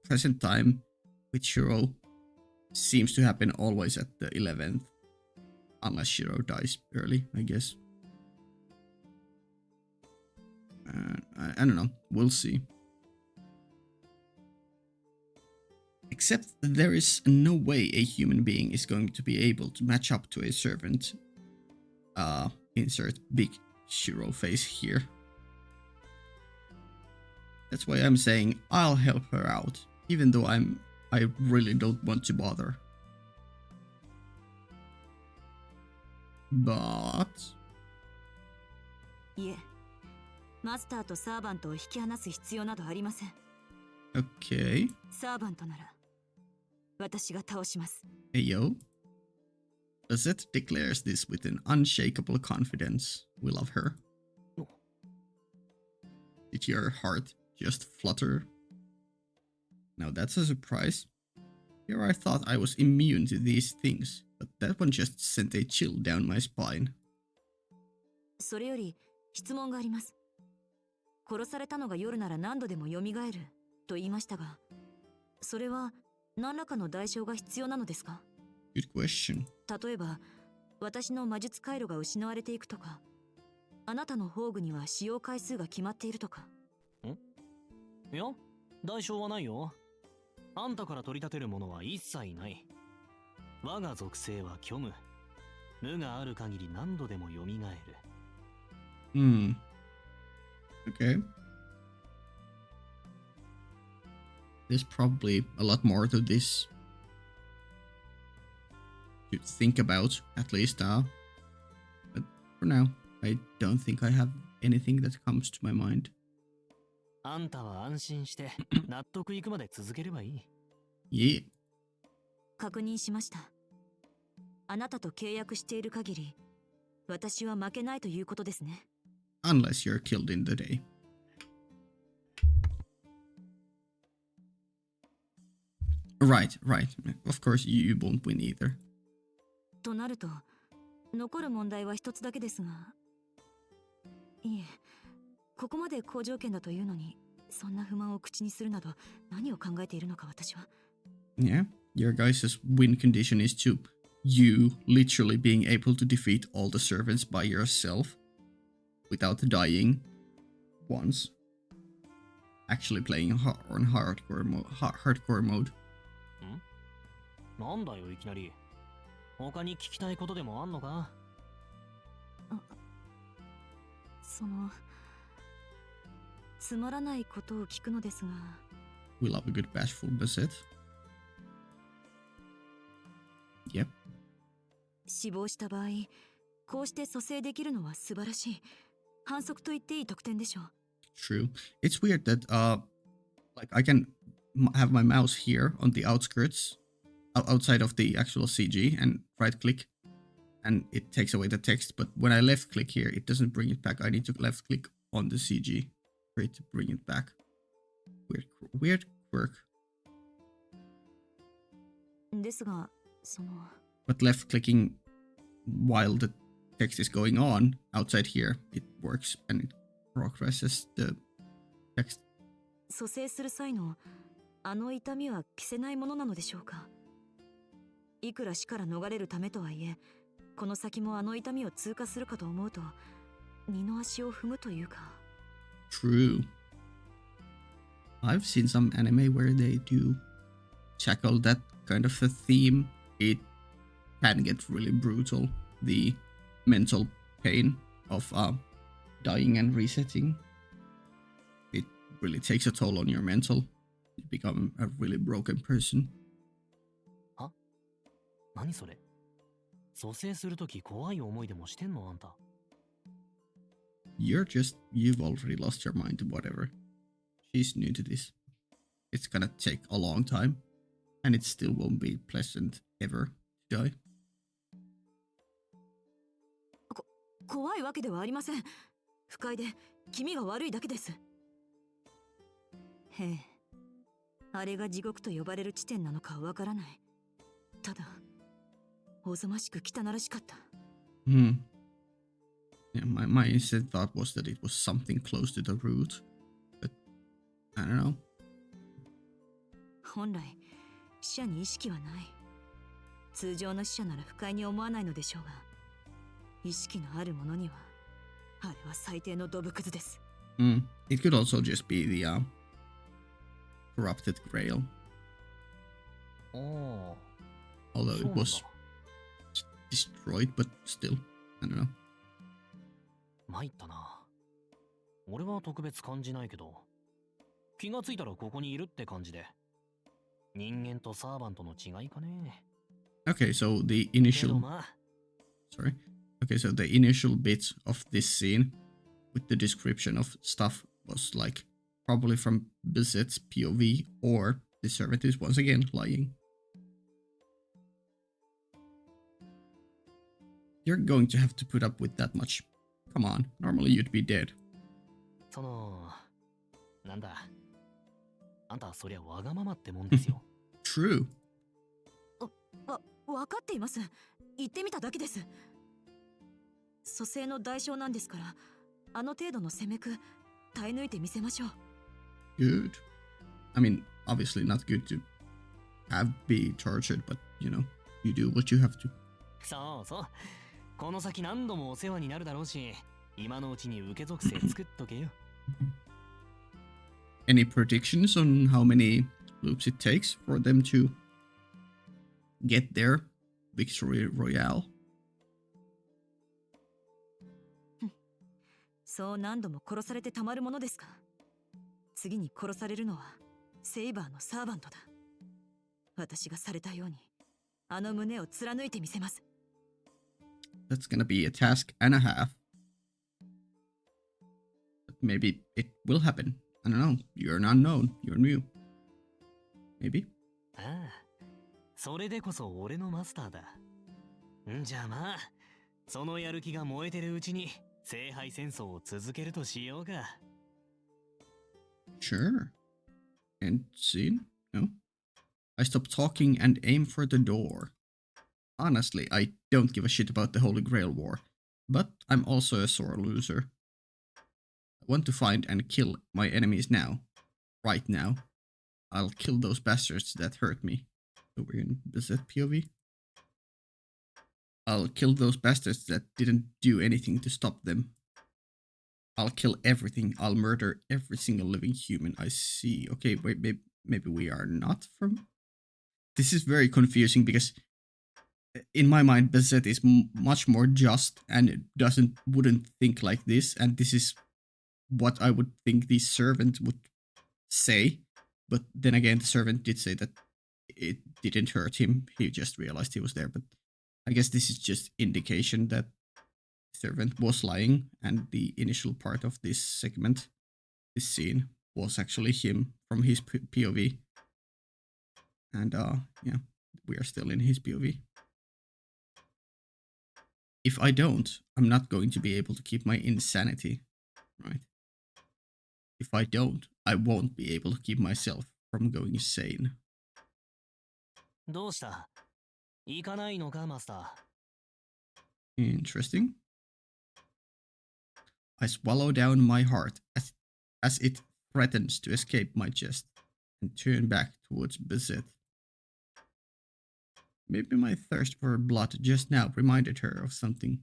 present time with Shiro seems to happen always at the 11th, unless Shiro dies early, I guess. I don't know, we'll see. Except there is no way a human being is going to be able to match up to a servant. Insert big Shiro face here. That's why I'm saying I'll help her out, even though I really don't want to bother. But いえ、マスターとサーバントを引き離す必要などありません。 okay. サーバントなら私が倒します。 Hey yo. Lizette declares this with an unshakable confidence. We love her. Did your heart just flutter? Now that's a surprise. Here I thought I was immune to these things, but that one just sent a chill down my spine. それより質問があります。殺されたのが夜なら何度でも蘇ると言いましたが、それは何らかの代償が必要なのですか？ Good question. 例えば、私の魔術回路が失われていくとか、あなたの宝具には使用回数が決まっているとか。いや、代償はないよ。あんたから取り立てるものは一切ない。我が属性は虚無。無がある限り何度でも蘇る。Okay. There's probably a lot more to this to think about, at least. But for now, I don't think I have anything that comes to my mind. あんたは安心して納得いくまで続ければいい。Yeah. 確認しました。あなたと契約している限り、私は負けないということですね。Unless you're killed in the day. Right. Of course, you won't win either. となると、残る問題は一つだけですが。いえ、ここまで好条件だというのに、そんな不満を口にするなど、何を考えているのか私は。Yeah, your guys' win condition is to you literally being able to defeat all the servants by yourself without dying once. Actually playing on hardcore mode. なんだよいきなり。他に聞きたいことでもあんのか？つまらないことを聞くのですが。We love a good bashful Bassett. Yep. 死亡した場合、こうして蘇生できるのは素晴らしい。反則と言っていい得点でしょう。True. It's weird that like I can have my mouse here on the outskirts, outside of the actual CG, and right click, and it takes away the text. But when I left click here, it doesn't bring it back. I need to left click on the CG for it to bring it back. Weird quirk. ですが、But left clicking while the text is going on outside here, it works and it progresses the text. 蘇生する際のあの痛みは消せないものなのでしょうか。いくら死から逃れるためとはいえ、この先もあの痛みを通過するかと思うと、二の足を踏むというか。True. I've seen some anime where they do tackle that kind of a theme. It can get really brutal. The mental pain of dying and resetting. It really takes a toll on your mental. You become a really broken person. 何それ？蘇生するとき怖い思いでもしてんのあんた。you've already lost your mind to whatever. She's new to this. It's gonna take a long time, and it still won't be pleasant ever to die. 怖いわけではありません。不快で気味が悪いだけです。へえ、あれが地獄と呼ばれる地点なのかわからない。ただ、おぞましく汚らしかった。Hmm. Yeah, my instant thought was that it was something close to the root, but I don't know. 本来、死者に意識はない。通常の死者なら不快に思わないのでしょうが、意識のある者には、あれは最低のドブクズです。Hmm. It could also just be the corrupted grail. Oh. Although it was destroyed, but still, I don't know. 参ったな。俺は特別感じないけど、気がついたらここにいるって感じで。人間とサーバントの違いかね。Okay, so the initial... まあ Sorry. Okay, so the initial bit of this scene with the description of stuff was like probably from Bizet's POV, or the servant is once again lying. You're going to have to put up with that much. Come on, normally you'd be dead. その、なんだ。あんたそりゃわがままってもんですよ。True. わかっています。言ってみただけです。蘇生の代償なんですから、あの程度の責めく耐え抜いてみせましょう。Good. I mean, obviously not good to be tortured, but you know, you do what you have to. そうそう。この先何度もお世話になるだろうし、今のうちに受け属性作っとけよ。Any predictions on how many loops it takes for them to get their victory royale? そう何度も殺されてたまるものですか。次に殺されるのはセイバーのサーバントだ。私がされたようにあの胸を貫いてみせます。That's gonna be a task and a half. But maybe it will happen. I don't know. You're an unknown. You're new. Maybe? ああ、それでこそ俺のマスターだ。んじゃあまあ、そのやる気が燃えてるうちに聖杯戦争を続けるとしようか。Sure. End scene? No? I stop talking and aim for the door. Honestly, I don't give a shit about the Holy Grail War, but I'm also a sore loser. I want to find and kill my enemies now. Right now. I'll kill those bastards that hurt me. So we're in Bizet POV. I'll kill those bastards that didn't do anything to stop them. I'll kill everything. I'll murder every single living human I see. Okay, wait, maybe we are not from... This is very confusing because in my mind, Bizet is much more just and it wouldn't think like this. And this is what I would think the servant would say. But then again, the servant did say that it didn't hurt him. He just realized he was there. But I guess this is just indication that the servant was lying. And the initial part of this segment, this scene, was actually him from his POV. And yeah, we are still in his POV. If I don't, I'm not going to be able to keep my insanity, right? If I don't, I won't be able to keep myself from going insane. どうした？行かないのか、マスター。Interesting. I swallow down my heart as it threatens to escape my chest and turn back towards Bizet. Maybe my thirst for blood just now reminded her of something.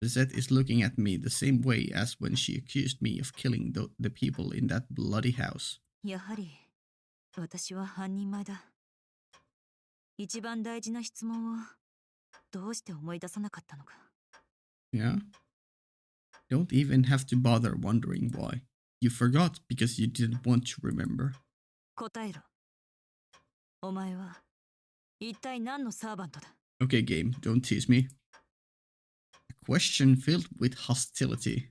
Bizet is looking at me the same way as when she accused me of killing the people in that bloody house. やはり私は半人前だ。一番大事な質問をどうして思い出さなかったのか。Yeah. Don't even have to bother wondering why. You forgot because you didn't want to remember. 答えろ。お前は一体何のサーバントだ？ Okay, game, don't tease me. A question filled with hostility.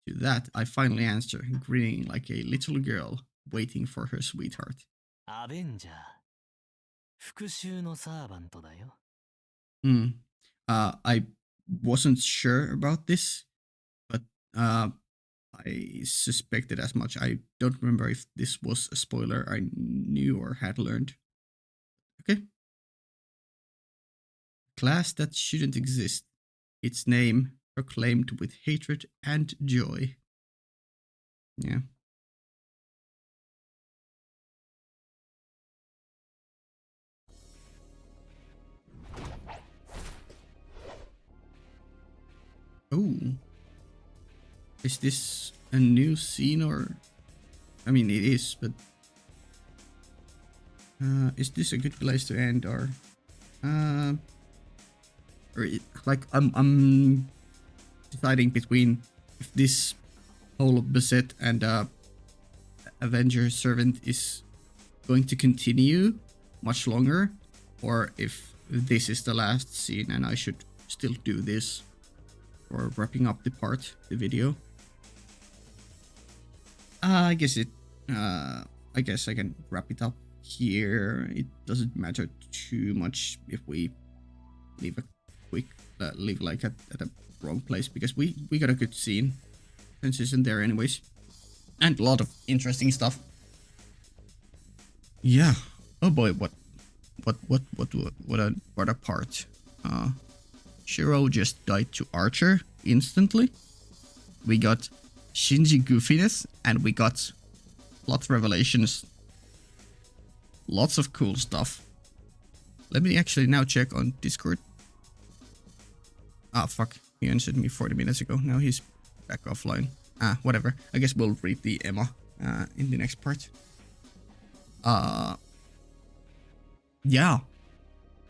To that, I finally answer, grinning like a little girl waiting for her sweetheart. アベンジャー。復讐のサーバントだよ。Hmm. I wasn't sure about this, but I suspected as much. I don't remember if this was a spoiler I knew or had learned. Okay. Class that shouldn't exist. Its name proclaimed with hatred and joy. Yeah. Oh. Is this a new scene or... I mean, it is, but... is this a good place to end or... like, I'm deciding between if this whole Beset and Avenger Servant is going to continue much longer, or if this is the last scene and I should still do this for wrapping up the video. I guess I can wrap it up here. It doesn't matter too much if we leave a quick leave like at a wrong place, because we got a good scene transition there anyways, and a lot of interesting stuff. Yeah. Oh boy, what a part. Shiro just died to Archer instantly. We got Shinji goofiness, and we got lots of revelations. Lots of cool stuff. Let me actually now check on Discord. Ah, fuck. He answered me 40 minutes ago. Now he's back offline. Ah, whatever. I guess we'll read the Emma in the next part. Yeah.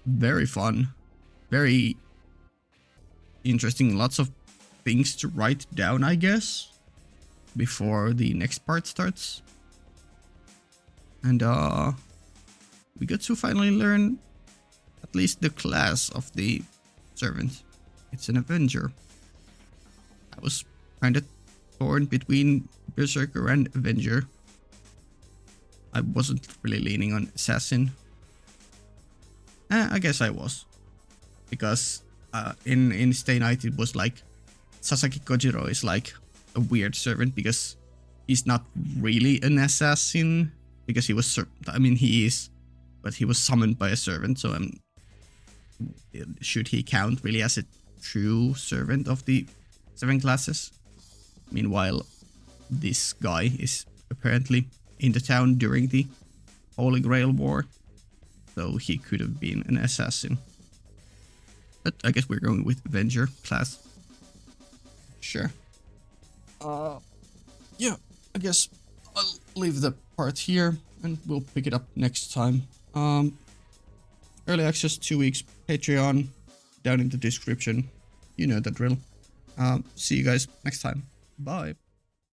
Very fun. Very interesting. Lots of things to write down, I guess, before the next part starts. And we got to finally learn at least the class of the servant. It's an Avenger. I was kind of torn between Berserker and Avenger. I wasn't really leaning on Assassin. I guess I was. Because in Stay Night it was like Sasaki Kojiro is like a weird servant because he's not really an assassin. Because he was, he is, but he was summoned by a servant, so should he count really as a true servant of the 7 classes? Meanwhile, this guy is apparently in the town during the Holy Grail War, so he could have been an assassin. But I guess we're going with Avenger class. Sure. Yeah, I guess I'll leave the part here and we'll pick it up next time. Early access 2 weeks, Patreon, down in the description. You know the drill. See you guys next time. Bye.